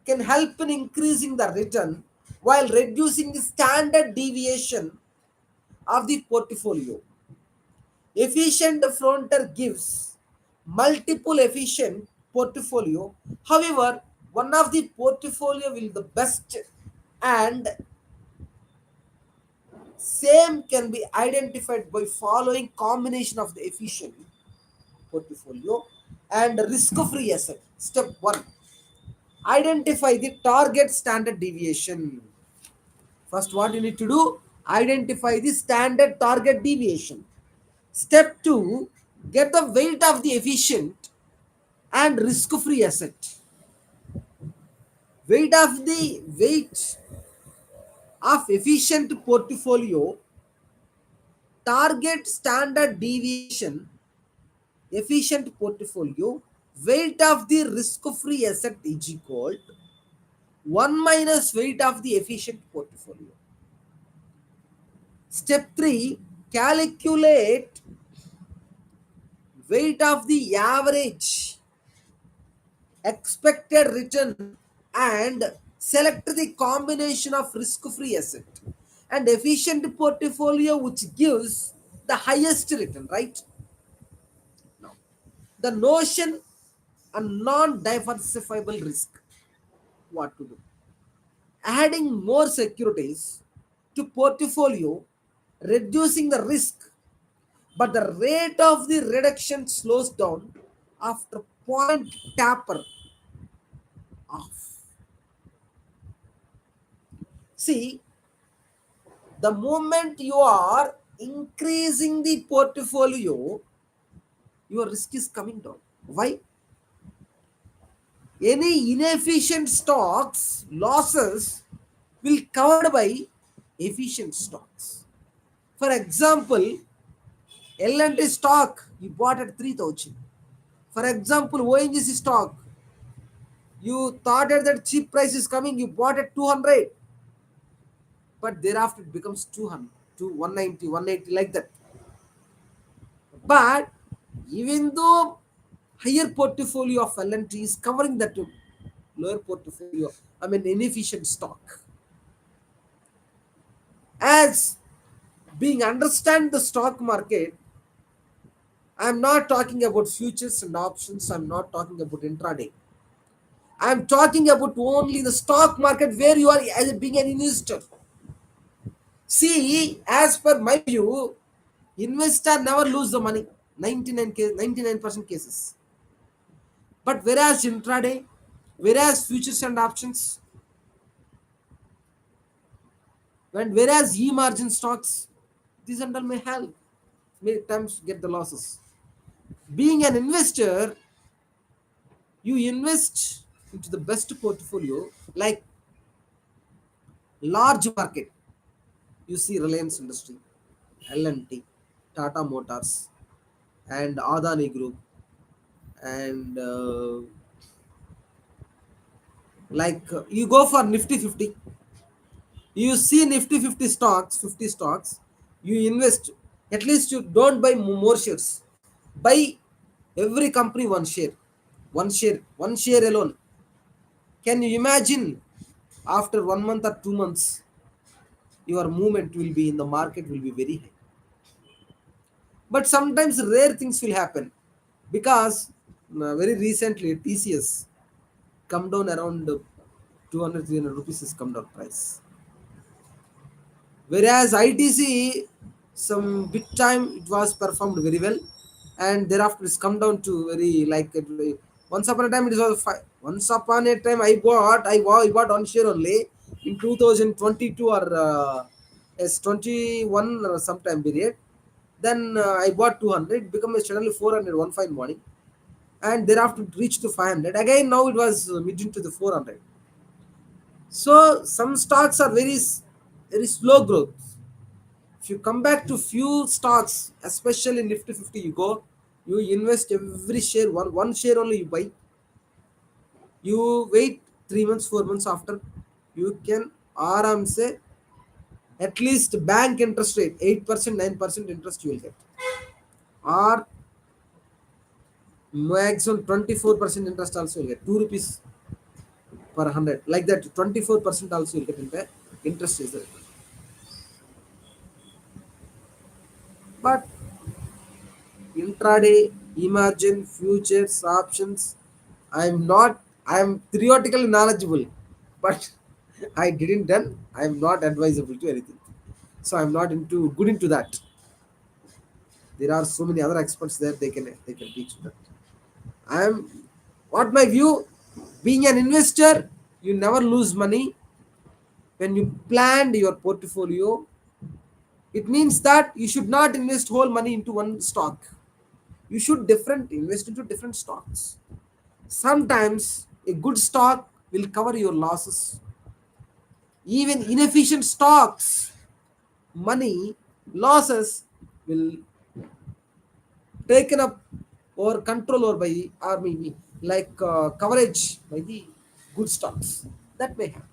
can help in increasing the return while reducing the standard deviation of the portfolio. Efficient frontier gives multiple efficient portfolio. However, one of the portfolio will the best and same can be identified by following combination of the efficient portfolio and risk-free asset. Step 1. Identify the target standard deviation. First, what you need to do? Identify the standard target deviation. Step 2. Get the weight of the efficient and risk-free asset. Weight of efficient portfolio, target standard deviation, efficient portfolio, weight of the risk-free asset is equal to 1 minus weight of the efficient portfolio. Step 3, calculate weight of the average expected return and select the combination of risk-free asset and efficient portfolio which gives the highest return, right? Now, the notion and non-diversifiable risk. What to do? Adding more securities to portfolio, reducing the risk, but the rate of the reduction slows down after point taper off. See, the moment you are increasing the portfolio, your risk is coming down. Why? Any inefficient stocks losses will covered by efficient stocks. For example, L&T stock you bought at 3,000. For example, ONGC stock you thought that cheap price is coming, you bought at 200, but thereafter it becomes 200 to 190, 180 like that. But even though higher portfolio of L&T is covering that lower portfolio, I mean inefficient stock, as being understand the stock market, I'm not talking about futures and options, I'm not talking about intraday. I'm talking about only the stock market where you are as being an investor. See, as per my view, investor never lose the money. 99% cases. But whereas intraday, whereas futures and options, whereas e-margin stocks, these under may help. Many times get the losses. Being an investor, you invest into the best portfolio like large market. You see Reliance Industry, L&T, Tata Motors, and Adani Group, and you go for Nifty 50. You see Nifty 50 stocks. You invest. At least you don't buy more shares. Buy every company one share alone. Can you imagine? After 1 month or 2 months, your movement will be in the market will be very high. But sometimes rare things will happen because very recently TCS come down around 200 300 rupees is come down price. Whereas ITC some bit time it was performed very well, and thereafter it's come down to very once upon a time it was once upon a time I bought one share only in 2022 or S21 or sometime period. Then I bought 200, become suddenly 400 one fine morning, and thereafter it reached to 500 again. Now it was mid into the 400. So some stocks are very slow growth. If you come back to few stocks, especially Nifty 50, you invest every share, one share only you buy. You wait 3 months, 4 months after, you can aram say at least bank interest rate 8%, 9% interest you will get, or maximum 24% interest also you will get 2 rupees per 100, like that 24% also you will get in the interest is there. But intraday, emergent, futures, options. I'm theoretically knowledgeable, but I didn't done. I'm not advisable to anything. So I'm not good into that. There are so many other experts there. They can teach that. I'm what my view. Being an investor, you never lose money when you planned your portfolio. It means that you should not invest whole money into one stock. You should different invest into different stocks. Sometimes a good stock will cover your losses. Even inefficient stocks, money losses will taken up or control or by or maybe coverage by the good stocks. That may happen.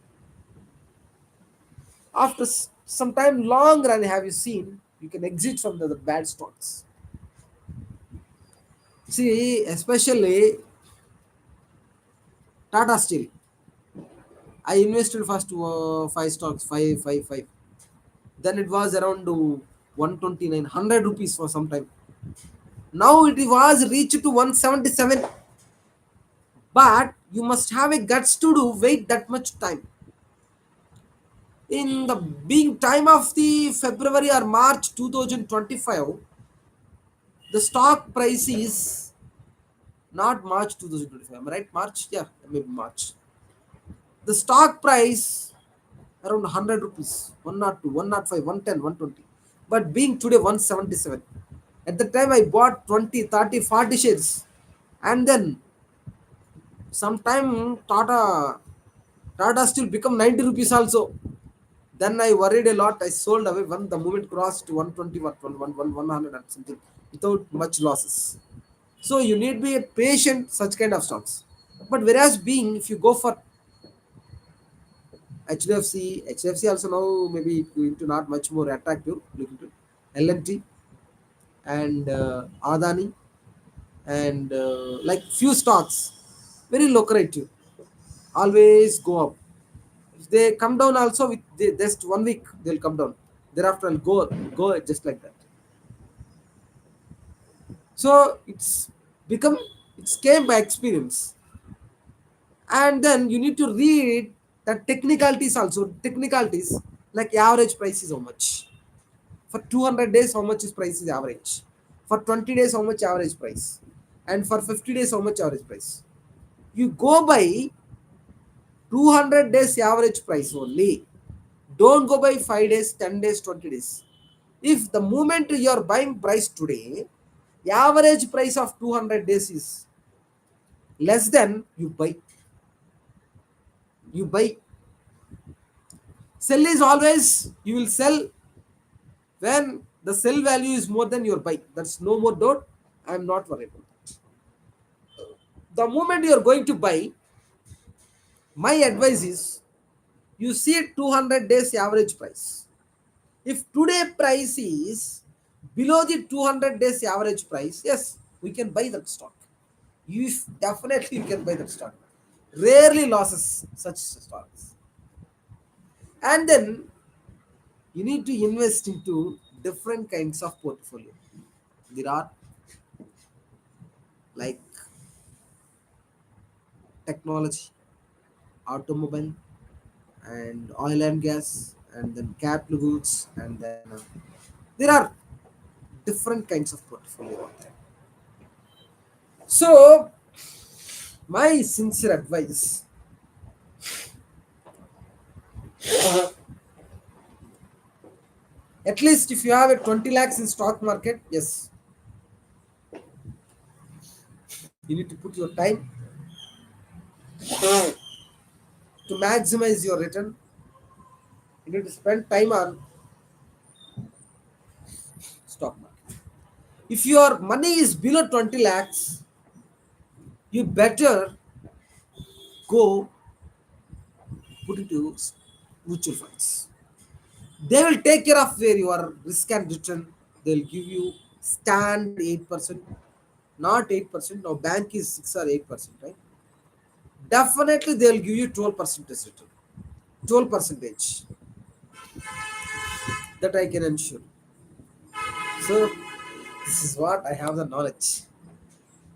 After some time long run, have you seen you can exit from the bad stocks. See, especially Tata Steel. I invested first five stocks, five. Then it was around 129, 100 rupees for some time. Now it was reached to 177. But you must have a guts to do wait that much time. In the being time of the February or March 2025, the stock price is not March 2025. Am I right? March? Yeah, maybe March. The stock price around 100 rupees, 102, 105, 110, 120. But being today 177. At the time I bought 20, 30, 40 shares. And then sometime Tata still become 90 rupees also. Then I worried a lot. I sold away when the movement crossed to 120, 100 and something without much losses. So you need to be a patient such kind of stocks. But whereas being if you go for HDFC also now maybe into not much more attractive. Look into L&T and Adani and like few stocks very lucrative, always go up. If they come down also with just 1 week they'll come down. Thereafter I'll go just like that. So it's become it's came by experience. And then you need to read the technicalities also. Technicalities like average price is how much. For 200 days, how much is price is average. For 20 days, how much average price. And for 50 days, how much average price. You go by 200 days average price only. Don't go by 5 days, 10 days, 20 days. If the moment you are buying price today, the average price of 200 days is less than you buy. You buy. Sell is always you will sell when the sell value is more than your buy. That's no more doubt. I am not worried about that. The moment you are going to buy, my advice is you see 200 days average price. If today price is below the 200 days average price, yes, we can buy that stock. You definitely you can buy that stock. Rarely losses such stocks. And then you need to invest into different kinds of portfolio. There are like technology, automobile, and oil and gas, and then capital goods, and then there are different kinds of portfolio out there. So my sincere advice, at least if you have a 20 lakhs in stock market, yes, you need to put your time to maximize your return. You need to spend time on stock market. If your money is below 20 lakhs, you better go put into mutual funds. They will take care of where your risk and return. They'll give you standard 8%, not 8%. Now bank is 6 or 8%, right? Definitely they'll give you 12% return. 12 percentage. That I can ensure. So this is what I have the knowledge.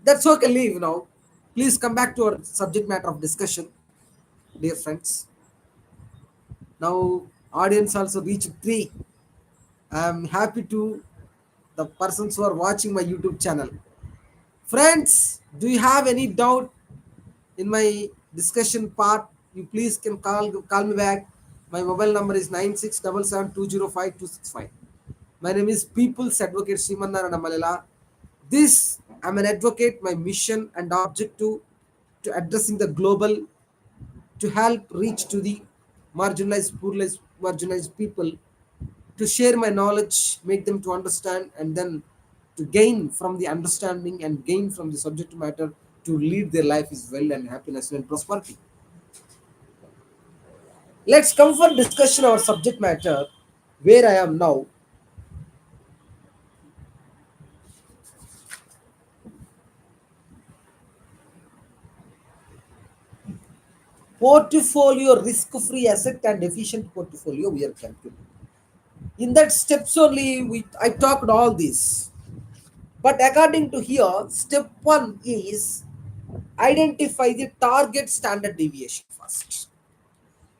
That's okay, leave now. Please come back to our subject matter of discussion, dear friends. Now audience also reached 3. I am happy to the persons who are watching my YouTube channel. Friends, do you have any doubt in my discussion part? You please can call me back. My mobile number is 9677205265. My name is People's Advocate Srimanarana Malala. This I'm an advocate. My mission and objective to addressing the global to help reach to the marginalized, poorless, marginalized people, to share my knowledge, make them to understand, and then to gain from the understanding and gain from the subject matter to lead their life is well and happiness and prosperity. Let's come for discussion our subject matter where I am now. Portfolio risk-free asset and efficient portfolio we are calculating. In that steps only I talked all this. But according to here, step one is identify the target standard deviation first.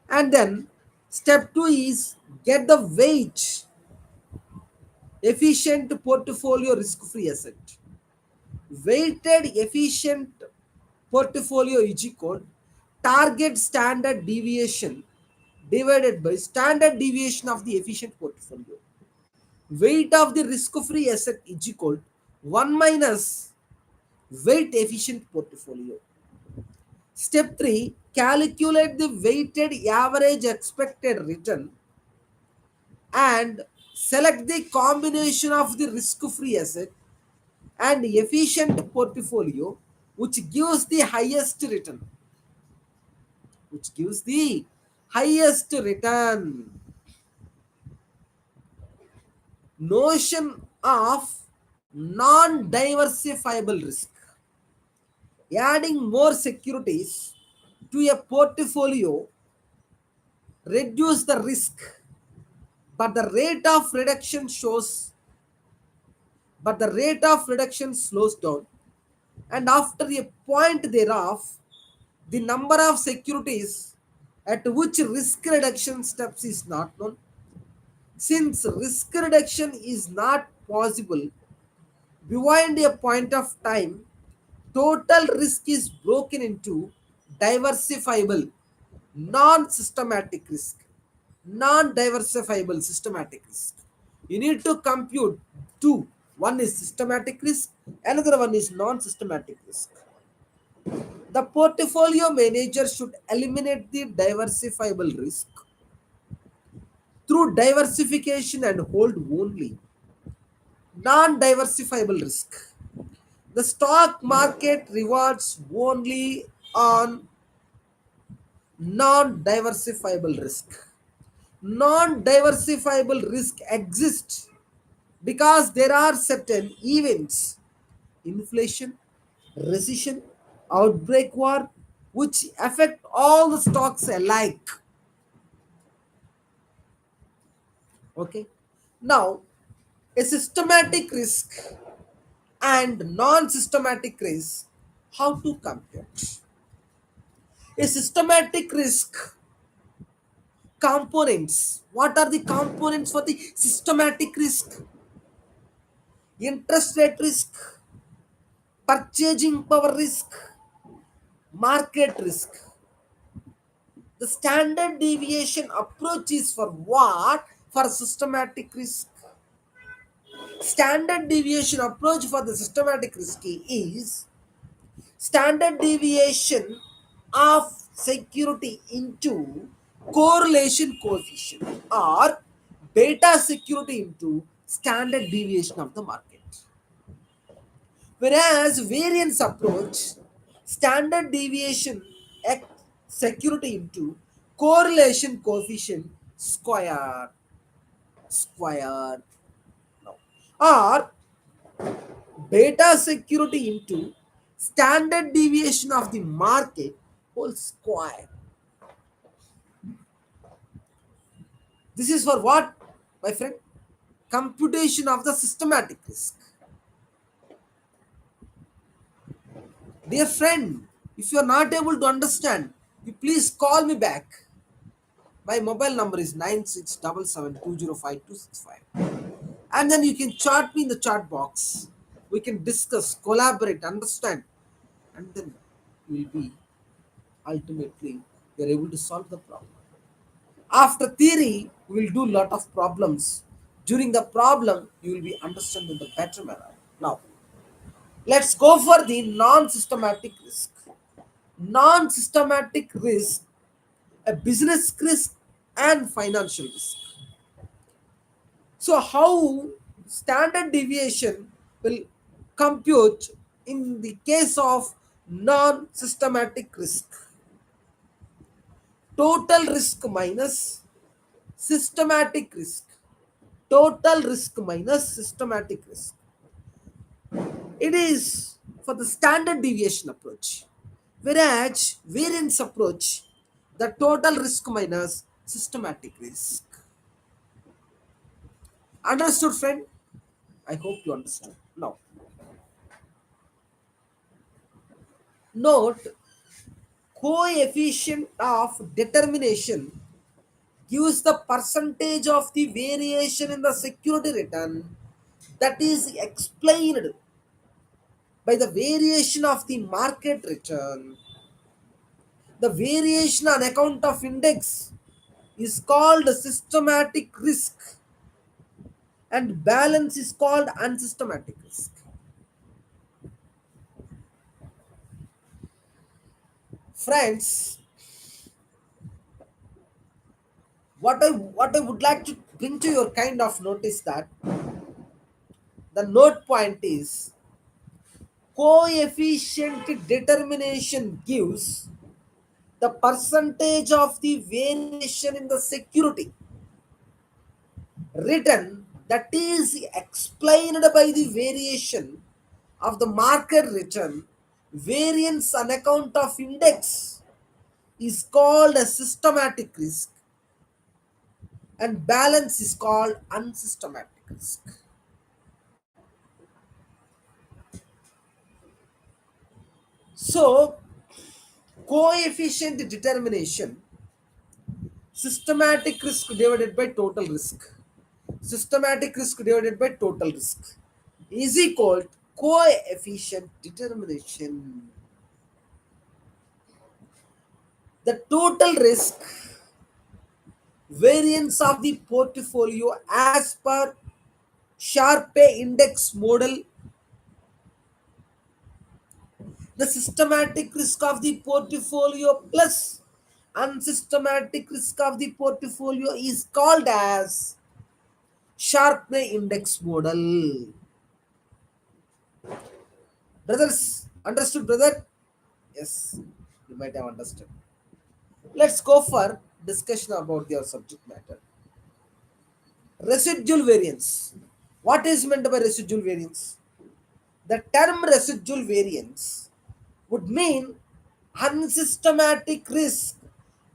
And then step two is get the weight efficient portfolio risk free asset. Weighted efficient portfolio is equal target standard deviation divided by standard deviation of the efficient portfolio. Weight of the risk free asset is equal 1 minus weight efficient portfolio. Step 3, calculate the weighted average expected return and select the combination of the risk-free asset and efficient portfolio which gives the highest return. Which gives the highest return. Notion of non-diversifiable risk. Adding more securities to a portfolio reduce the risk, but the rate of reduction shows but the rate of reduction slows down, and after a point thereof The number of securities at which risk reduction steps is not known. Since risk reduction is not possible beyond a point of time, total risk is broken into diversifiable, non-systematic risk, non-diversifiable systematic risk. You need to compute two. One is systematic risk, another one is non-systematic risk. The portfolio manager should eliminate the diversifiable risk through diversification and hold only non-diversifiable risk. The stock market rewards only on non-diversifiable risk. Non-diversifiable risk exists because there are certain events, inflation, recession, outbreak war, which affect all the stocks alike. Okay. Now, a systematic risk and non-systematic risk, how to compute? A systematic risk components. What are the components for the systematic risk? Interest rate risk, purchasing power risk, market risk. The standard deviation approach is for what? For systematic risk. Standard deviation approach for the systematic risk is standard deviation of security into correlation coefficient or beta security into standard deviation of the market. Whereas variance approach, standard deviation x security into correlation coefficient square no, or beta security into standard deviation of the market whole square. This is for what, my friend? Computation of the systematic risk. Dear friend, if you are not able to understand, you please call me back. My mobile number is 9677205265. And then you can chat me in the chat box. We can discuss, collaborate, understand, and then we'll be ultimately we are able to solve the problem. After theory, we will do lot of problems. During the problem, you will be understanding the better manner. Now, let's go for the non-systematic risk. Non-systematic risk, a business risk and financial risk. So, how standard deviation will compute in the case of non-systematic risk? Total risk minus systematic risk. Total risk minus systematic risk. It is for the standard deviation approach. Whereas variance approach, the total risk minus systematic risk. Understood, friend? I hope you understood. Now, note coefficient of determination gives the percentage of the variation in the security return that is explained by the variation of the market return. The variation on account of index is called systematic risk and balance is called unsystematic risk. Friends, what I would like to bring to your kind of notice that the note point is coefficient determination gives the percentage of the variation in the security return that is explained by the variation of the market return. Variance on account of index is called a systematic risk and balance is called unsystematic risk. So coefficient determination, systematic risk divided by total risk. Systematic risk divided by total risk is equal to coefficient determination. The total risk variance of the portfolio as per Sharpe index model. The systematic risk of the portfolio plus unsystematic risk of the portfolio is called as Sharpe index model. Brothers, understood, brother? Yes, you might have understood. Let's go for discussion about your subject matter. Residual variance. What is meant by residual variance? The term residual variance would mean unsystematic risk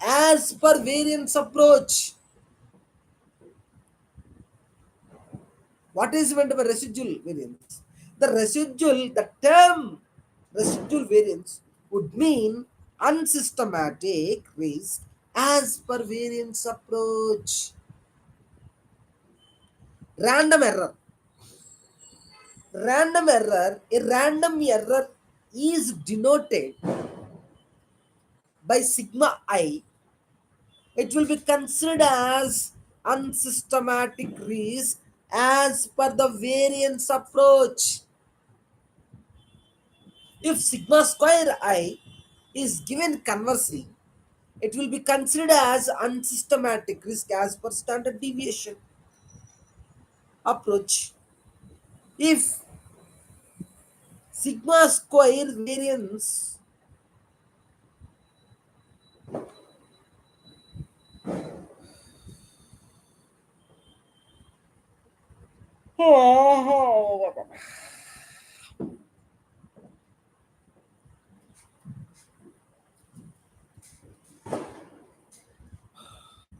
as per variance approach. What is meant by residual variance? The term residual variance would mean unsystematic risk as per variance approach. Random error. A random error is denoted by sigma I. It will be considered as unsystematic risk as per the variance approach. If sigma square I is given conversely, it will be considered as unsystematic risk as per standard deviation approach. If sigma square variance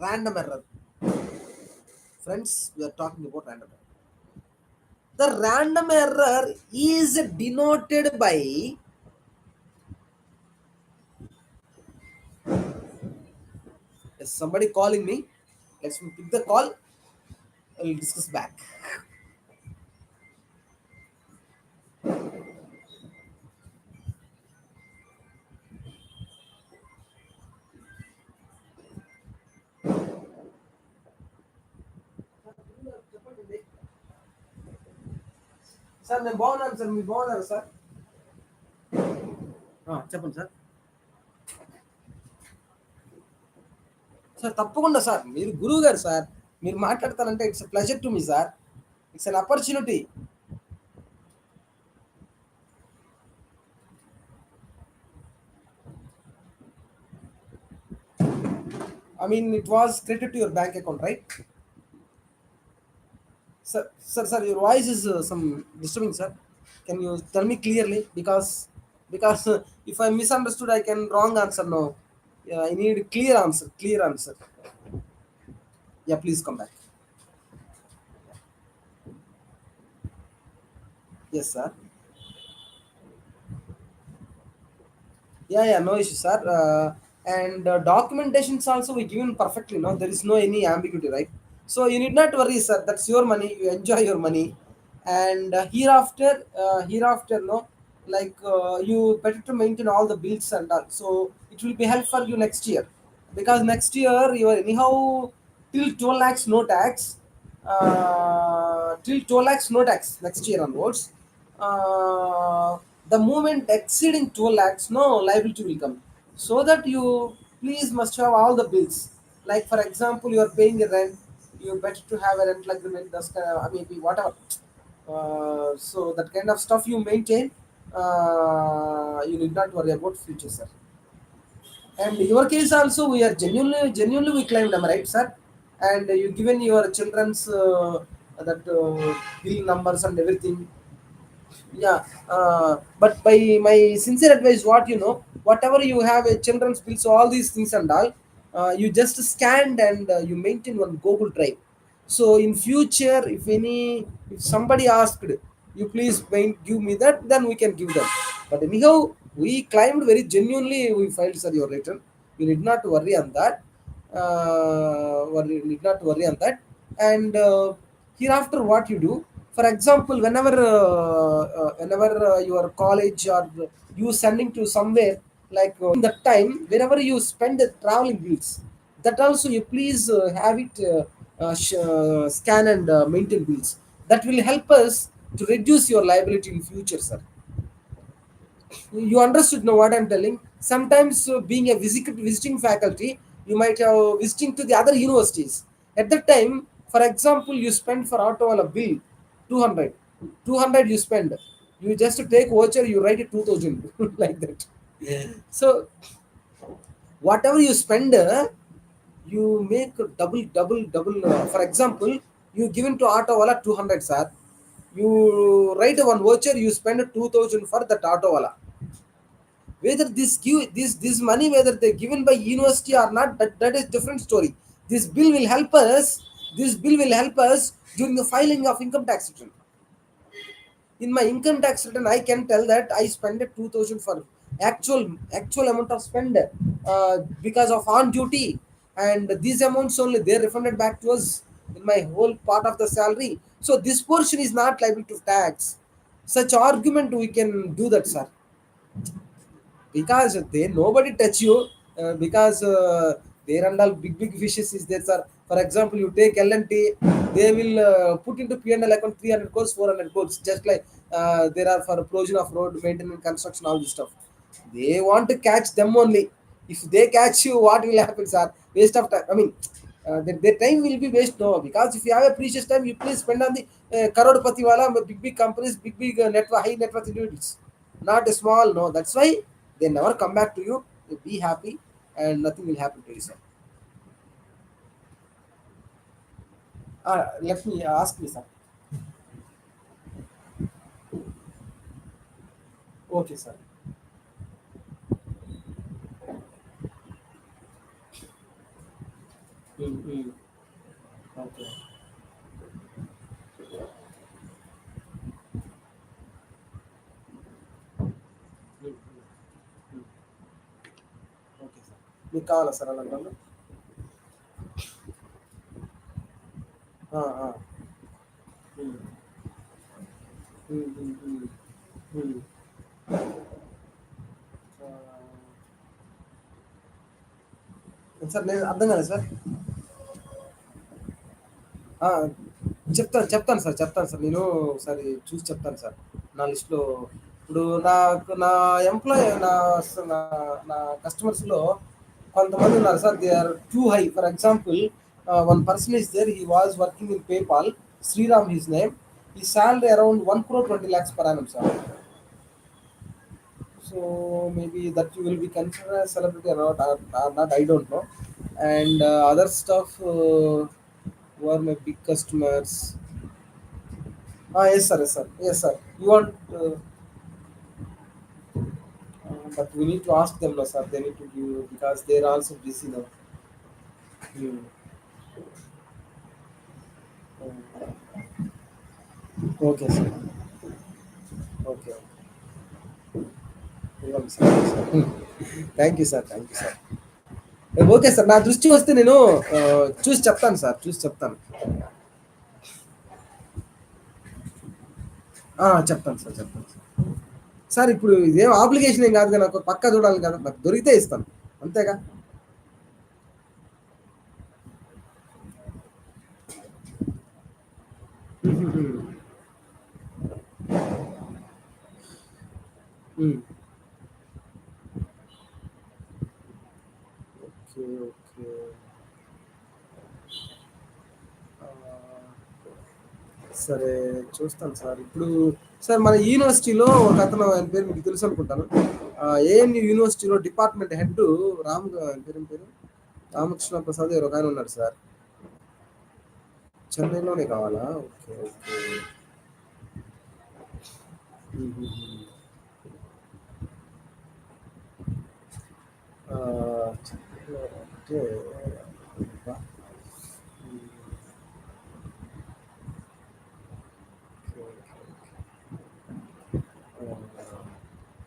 random error, friends, we are talking about random error. The random error is denoted by, is somebody calling me? Let's pick the call. We'll discuss back. Sir నేను బాగున్నాను sir, మీరు బాగున్నారు sir? చెప్పండి sir. Sir తప్పకుండా sir, మీరు గురువు గారు sir, మీరు మాట్లాడతారంటే it's pleasure to me sir, it's an opportunity. I mean, it was credited to your bank account, right? Sir, your voice is some disturbing, sir. Can you tell me clearly? Because if I misunderstood, I can wrong answer. No, yeah, I need clear answer. Clear answer. Yeah, please come back. Yes, sir. Yeah, no issue, sir. And documentations also we given perfectly. No, there is no any ambiguity, right? So you need not worry, sir. That's your money. You enjoy your money, and hereafter, no, like you better to maintain all the bills and all. So it will be help for you next year, because next year you are anyhow till 12 lakhs no tax. Till 12 lakhs no tax next year onwards. The moment exceeding 12 lakhs, no liability will come. So that you please must have all the bills. Like for example, you are paying a rent, you better to have a rental agreement, that's maybe whatever. So that kind of stuff you maintain. You need not worry about future, sir. And your case also, we are genuinely we claimed, am I right, sir? And you given your children's that bill numbers and everything. Yeah, but by my sincere advice, what you know, whatever you have a children's bills, so all these things and all, you just scanned and you maintain one Google Drive. So in future, if somebody asked, you please give me that, then we can give them. But anyhow, We claimed very genuinely we filed, sir, your return. You need not worry on that. Need not worry on that. And hereafter, what you do, for example, whenever your college or you sending to somewhere, like in that time, wherever you spend the traveling bills, that also you please have it scan and maintain bills. That will help us to reduce your liability in future, sir. You understood now what I'm telling? Sometimes, being a visiting faculty, you might have visiting to the other universities. At that time, for example, you spend for auto on a bill 200. 200 you spend. You just take voucher, you write it 2000 like that. So whatever you spend, you make double. For example, you given to auto wala 200, sir. You write one voucher, you spend 2000 for that auto wala. Whether this money, whether they're given by university or not, that is different story. This bill will help us. This bill will help us during the filing of income tax return. In my income tax return, I can tell that I spent 2000 for actual amount of spend, because of on duty, and these amounts only they refunded back to us in my whole part of the salary. So this portion is not liable to tax. Such argument we can do that, sir, because they nobody touch you, because there and all big fishes is there, sir. For example, you take L&T, they will put into P&L account 300 crores, 400 crores, just like there are for provision of road maintenance, construction, all this stuff. They want to catch them only. If they catch you, what will happen, sir? Waste of time. I mean, their time will be waste, no, because if you have a precious time, you please spend on the karodpati wala, big companies, big high net worth individuals, not a small, no. That's why they never come back to you. You be happy, and nothing will happen to you, sir. Let me ask me, sir. Okay, sir. Mm-hmm. Okay. Mm-hmm. Okay, sir. మీకు కావాలా sir అలాంటి? Sir నేను అర్థం కాలేదు sir. ఆ! చెప్తాను sir. చెప్తాను sir. నేను ఒకసారి చూసి చెప్తాను సార్. నా లిస్ట్‌లో ఇప్పుడు నా ఎంప్లాయ్ నా స్ నా నా కస్టమర్స్‌లో కొంతమందున్నారు సార్. They are too high. For example, one person is there. He was working in PayPal. Sriram his name. His salary around 1,20,00,000 per annum, sir. So maybe that you will be considered as celebrity or not, I don't know. And other stuff, who are my big customers? Yes, sir. Yes, sir. Yes, sir. You want, but we need to ask them, no, sir. They need to give because they are also busy now. Hmm. Okay, sir. Okay. ఇవ్వండి sir. Thank you sir. Thank you sir. Okay sir. నా దృష్టి వస్తే నేను చూసి చెప్తాను sir. చూసి చెప్తాను. చెప్తాను సార్. చెప్తాను సార్. సార్ ఇప్పుడు ఇదేం ఆబ్లిగేషన్ ఏం కాదు కదా, నాకు పక్కా చూడాలి కదా, నాకు దొరికితే ఇస్తాను, అంతేగా. ఉమ్. ఓకే. ఓకే. ఆ, సరే, చూస్తాను సార్. ఇప్పుడు సార్ మన యూనివర్సిటీలో ఒక అతను, ఆయన పేరు మీకు తెలుసు అనుకుంటాను. ఏఎన్యు యూనివర్సిటీలో డిపార్ట్మెంట్ హెడ్ ఆయన పేరు రామకృష్ణ ప్రసాద్ ఎవరు ఒక ఆయన ఉన్నాడు సార్. చెన్నైలోనే కావాలా? ఓకే. ఓకే. చెన్నైలో అంటే అబ్బా, ఓకే, ఓకే,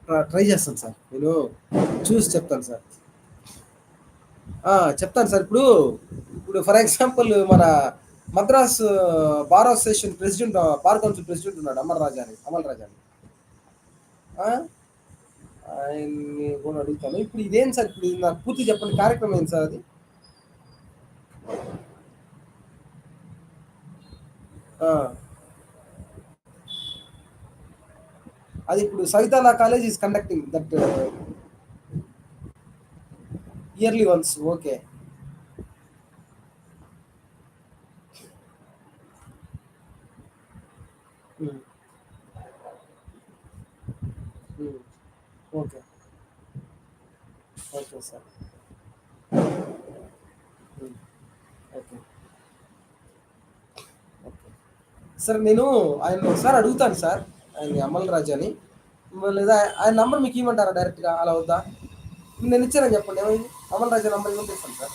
ఓకే. ట్రై చేస్తాను సార్. నేను చూసి చెప్తాను సార్. చెప్తాను సార్. ఇప్పుడు ఫర్ ఎగ్జాంపుల్ మన Madras bar association president, bar council president ఉన్నాడు, అమల్ రాజా అని. ఆ, ఆయన్ని కూడా అడుగుతాను. ఇప్పుడు ఇదేం సార్, ఇప్పుడు ఇది నాకు పూర్తి చెప్పండి, కార్యక్రమం ఏంటి సార్ అది? ఆ, అది ఇప్పుడు సవితాలా college is conducting that yearly once. Okay. Um, um, okay. Okay sir. Um, okay. Okay sir. నేను ఆయన ఒకసారి అడుగుతాను సార్, ఆయన అమల్ రాజు అని. లేదా ఆయన నంబర్ మీకు ఇవ్వమంటారా డైరెక్ట్గా, అలా వద్దా? నేను ఇచ్చానని చెప్పండి, ఏమైంది? అమల్ రాజా నంబర్ ఇవ్వండి ఇస్తాను సార్.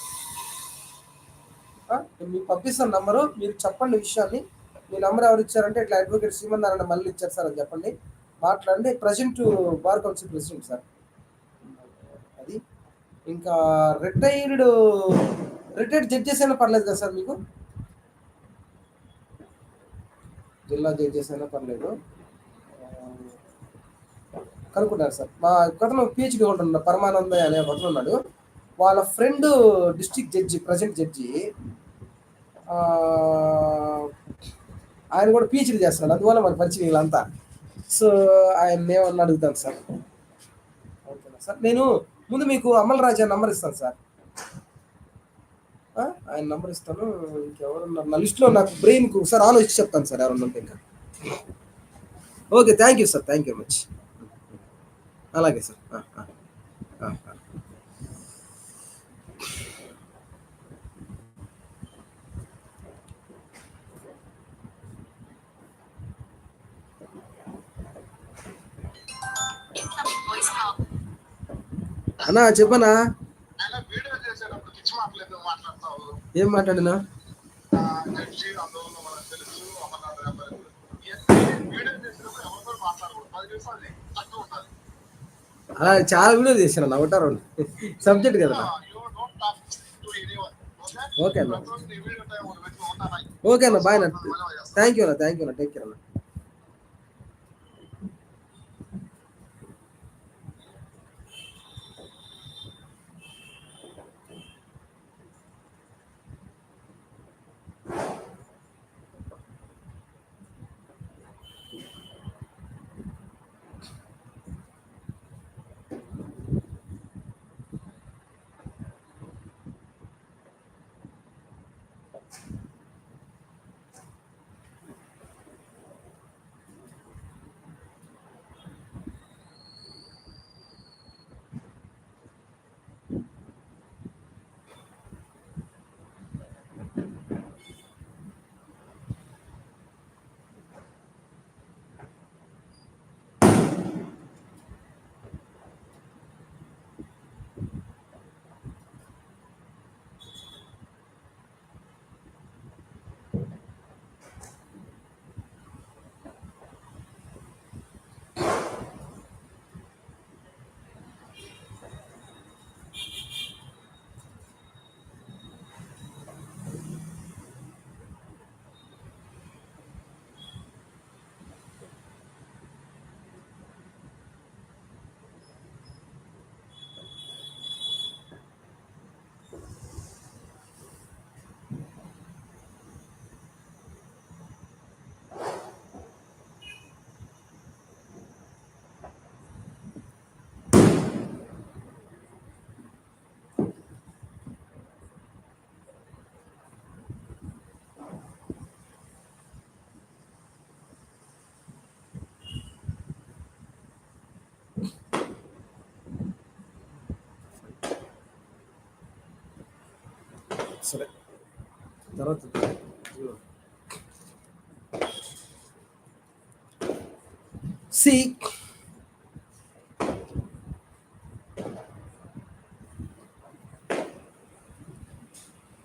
నేను మీకు పంపిస్తాను నంబరు, మీరు చెప్పండి విషయాన్ని. మీ నంబర్ ఎవరు ఇచ్చారంటే ఇట్లా అడ్వకేట్ శ్రీమన్నారాయణ మళ్ళీ ఇచ్చారు సార్ అని చెప్పండి. మాట్లాడండి. Present bar council president sir అది. ఇంకా రిటైర్డ్ రిటైర్డ్ జడ్జెస్ అయినా పర్లేదు కదా సార్ మీకు? జిల్లా జడ్జెస్ అయినా పర్లేదు. ఆ, కనుక్కుంటారు సార్. మా కథను పిహెచ్డి హోల్డర్ ఉన్నాడు, పరమానందయ్య అనే ఒకతను ఉన్నాడు. వాళ్ళ friend district judge, present judge. ఆ, ఆయన కూడా పిహెచ్డి చేస్తున్నాడు, అందువల్ల మన పరిచయం వీళ్ళంతా. సో ఆయన ఏమన్నా అడుగుతాను సార్. ఓకేనా సార్. నేను ముందు మీకు అమల్ రాజా నంబర్ ఇస్తాను సార్. ఆయన నంబర్ ఇస్తాను. ఇంకెవరున్నారు నా లిస్ట్లో? నాకు బ్రెయిన్కు సార్ ఆలోచించి చెప్తాను సార్ ఎవరన్నా ఉంటే ఇంకా. Okay, thank you sir, thank you much. అలాగే సార్. ఆ, ఆ. అన్నా చెప్పనా? ఆయన వీడియో చేసేటప్పుడు పిచ్చి మాటలు ఎందుకు మాట్లాడతావు? ఏం మాట్లాడినా? జడ్జి అందులో మనకు తెలుసు అమర్నాథ్ గారు. వీడియో చేసేటప్పుడు ఎవరితో మాట్లాడకూడదు. 10 నిమిషాలు తక్కువ ఉండాలి. అలా చాలా వీడియోలు చేశాను అన్న, ఒకటారు సబ్జెక్ట్ కదా. You don't talk to anyone. Okay అన్న. నీ వీడియో టైం ఒక వ్యక్తి ఉంటాను. ఓకే అన్న, బాయ్ అన్న. థ్యాంక్ యూ అన్న, థ్యాంక్ యూ అన్న, టేక్ కేర్ అన్న. సరే, తర్వాత C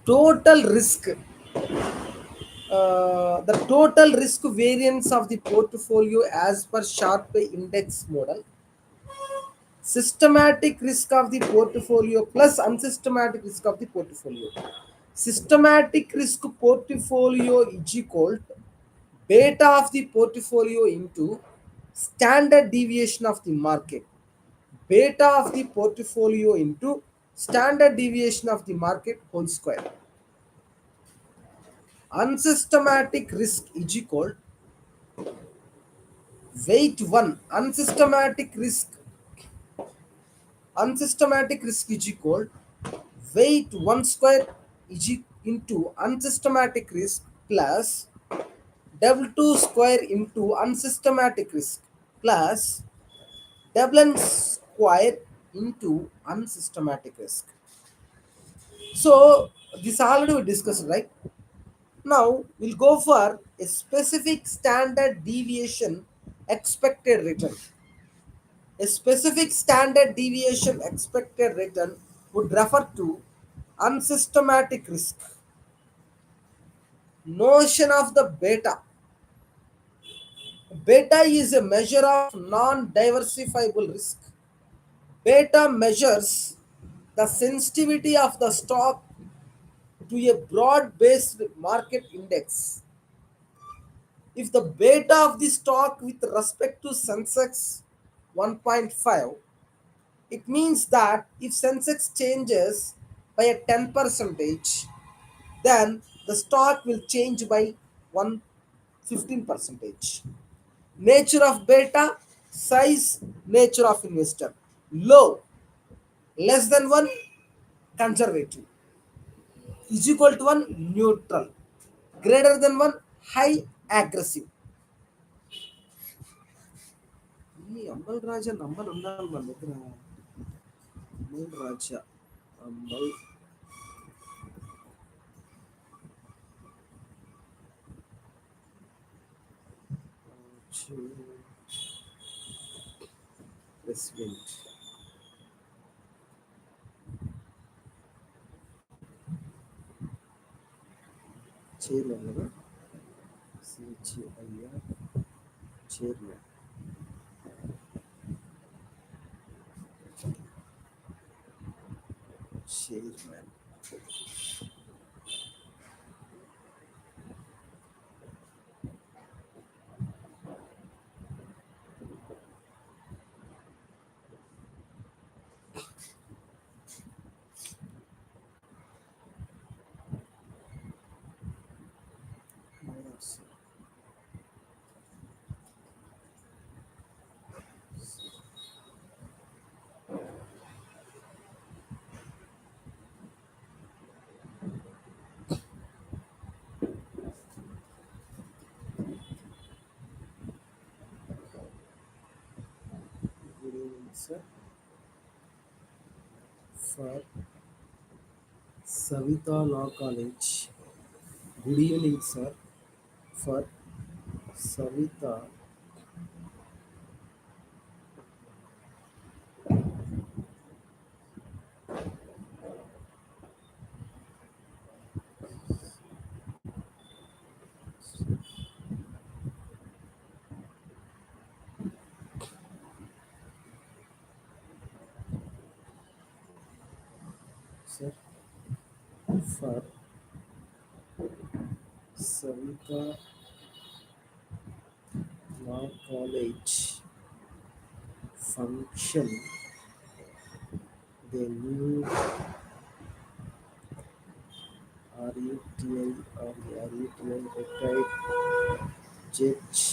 total risk, the total risk variance of the portfolio as per Sharpe index model Systematic risk of the portfolio plus unsystematic risk of the portfolio. Systematic risk portfolio is equal to beta of the portfolio into standard deviation of the market. Beta of the portfolio into standard deviation of the market whole square. Unsystematic risk is equal weight 1. Unsystematic risk is equal weight 1 square is into unsystematic risk plus double 2 square into unsystematic risk plus double n square into unsystematic risk. So this already we discussed, right? Now we'll go for a specific standard deviation expected return. A specific standard deviation expected return would refer to unsystematic risk. Notion of the beta. Beta is a measure of non-diversifiable risk. Beta measures the sensitivity of the stock to a broad-based market index. If the beta of the stock with respect to Sensex 1.5, it means that if Sensex changes by a 10 percentage, then the stock will change by 115 percentage. Nature of beta, size, nature of investor. Low, less than 1, conservative. Is equal to 1, neutral. Greater than 1, high, aggressive. ఈ అంబల్ రాజా number ఉండాలి మన దగ్గర. అంబల్ రాజా అంబల్ president chairman కదా, CGIR chairman. Chairman good evening sir, for Savita Law College. Good evening sir, for Savita sir, for Savita Law College function, the new RETI or RETI retired judge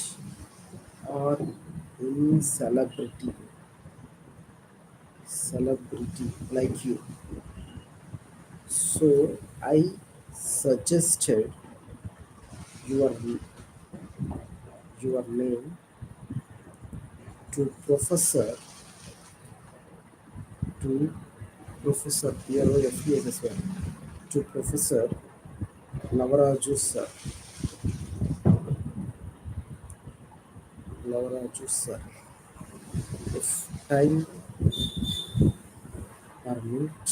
or any celebrity like you. So I suggested your your name to to Professor PROFESS to Professor Lavaraju sir. Lavaraju sir. If time permit,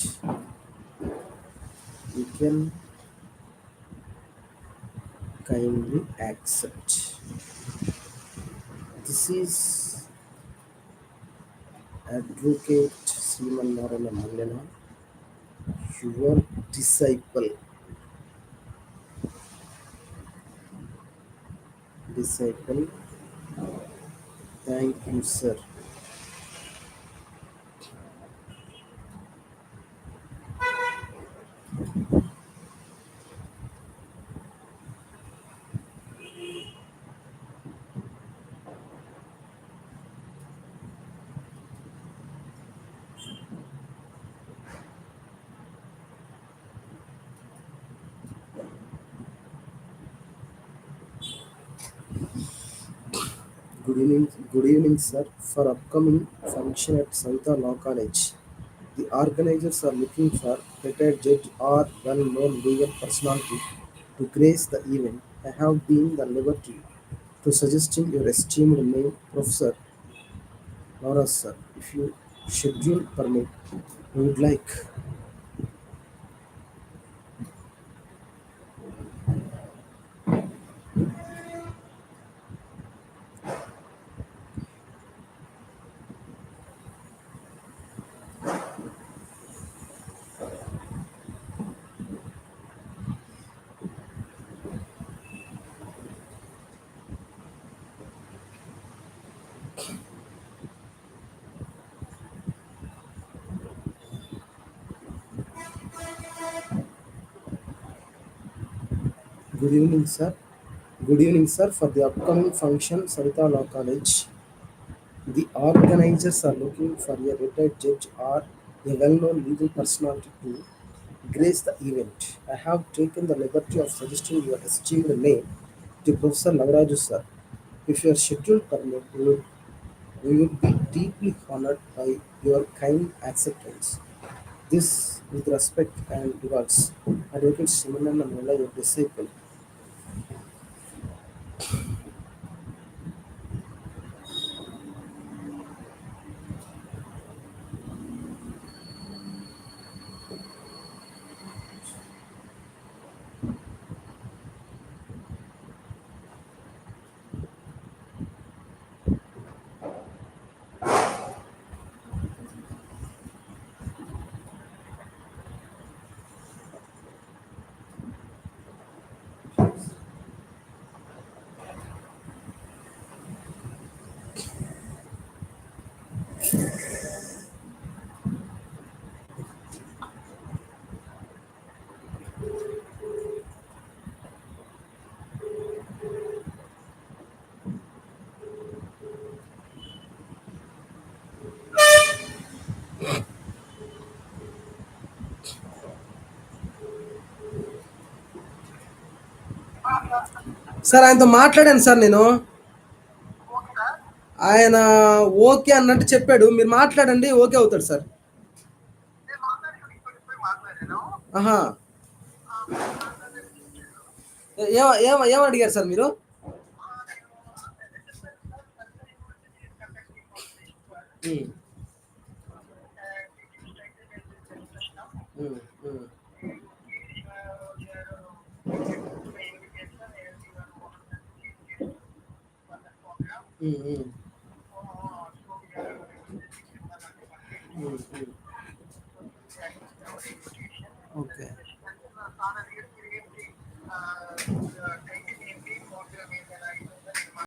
you can kindly accept. This is Advocate Srimanarana Mallana, your disciple. Thank you, sir. Good evening, sir. For upcoming function at Savita Law College, the organizers are looking for retired judge or well-known legal personality to grace the event. I have been the liberty to suggesting your esteemed name, Professor Laura, sir. If you schedule permit, we would like. Good evening, sir. Good evening, sir. For the upcoming function, Savita Law College, the organizers are looking for a retired judge or a well-known legal personality to grace the event. I have taken the liberty of suggesting your esteemed name to Professor Nagaraju, sir. If your schedule permit, we would be deeply honored by your kind acceptance. This, with respect and regards, Advocate Simanan Malla, your disciple. Sir ఆయనతో మాట్లాడాను sir నేను. Okay sir. ఆయన okay అన్నట్టు చెప్పాడు. మీరు మాట్లాడండి, okay అవుతాడు sir. నేను మాట్లాడి ఇప్పుడు పోయి మాట్లాడాను. ఆహా! మీరు మాట్లాడేది చూసాను. ఏం అడిగారు సార్ మీరు? నేను అదే చెప్పాను sir. Central university conducting competition for hmm. Teaching technical system. Hmm. Hmm. Hmm. Hmm. Hmm. హ్మ్. ఓకే.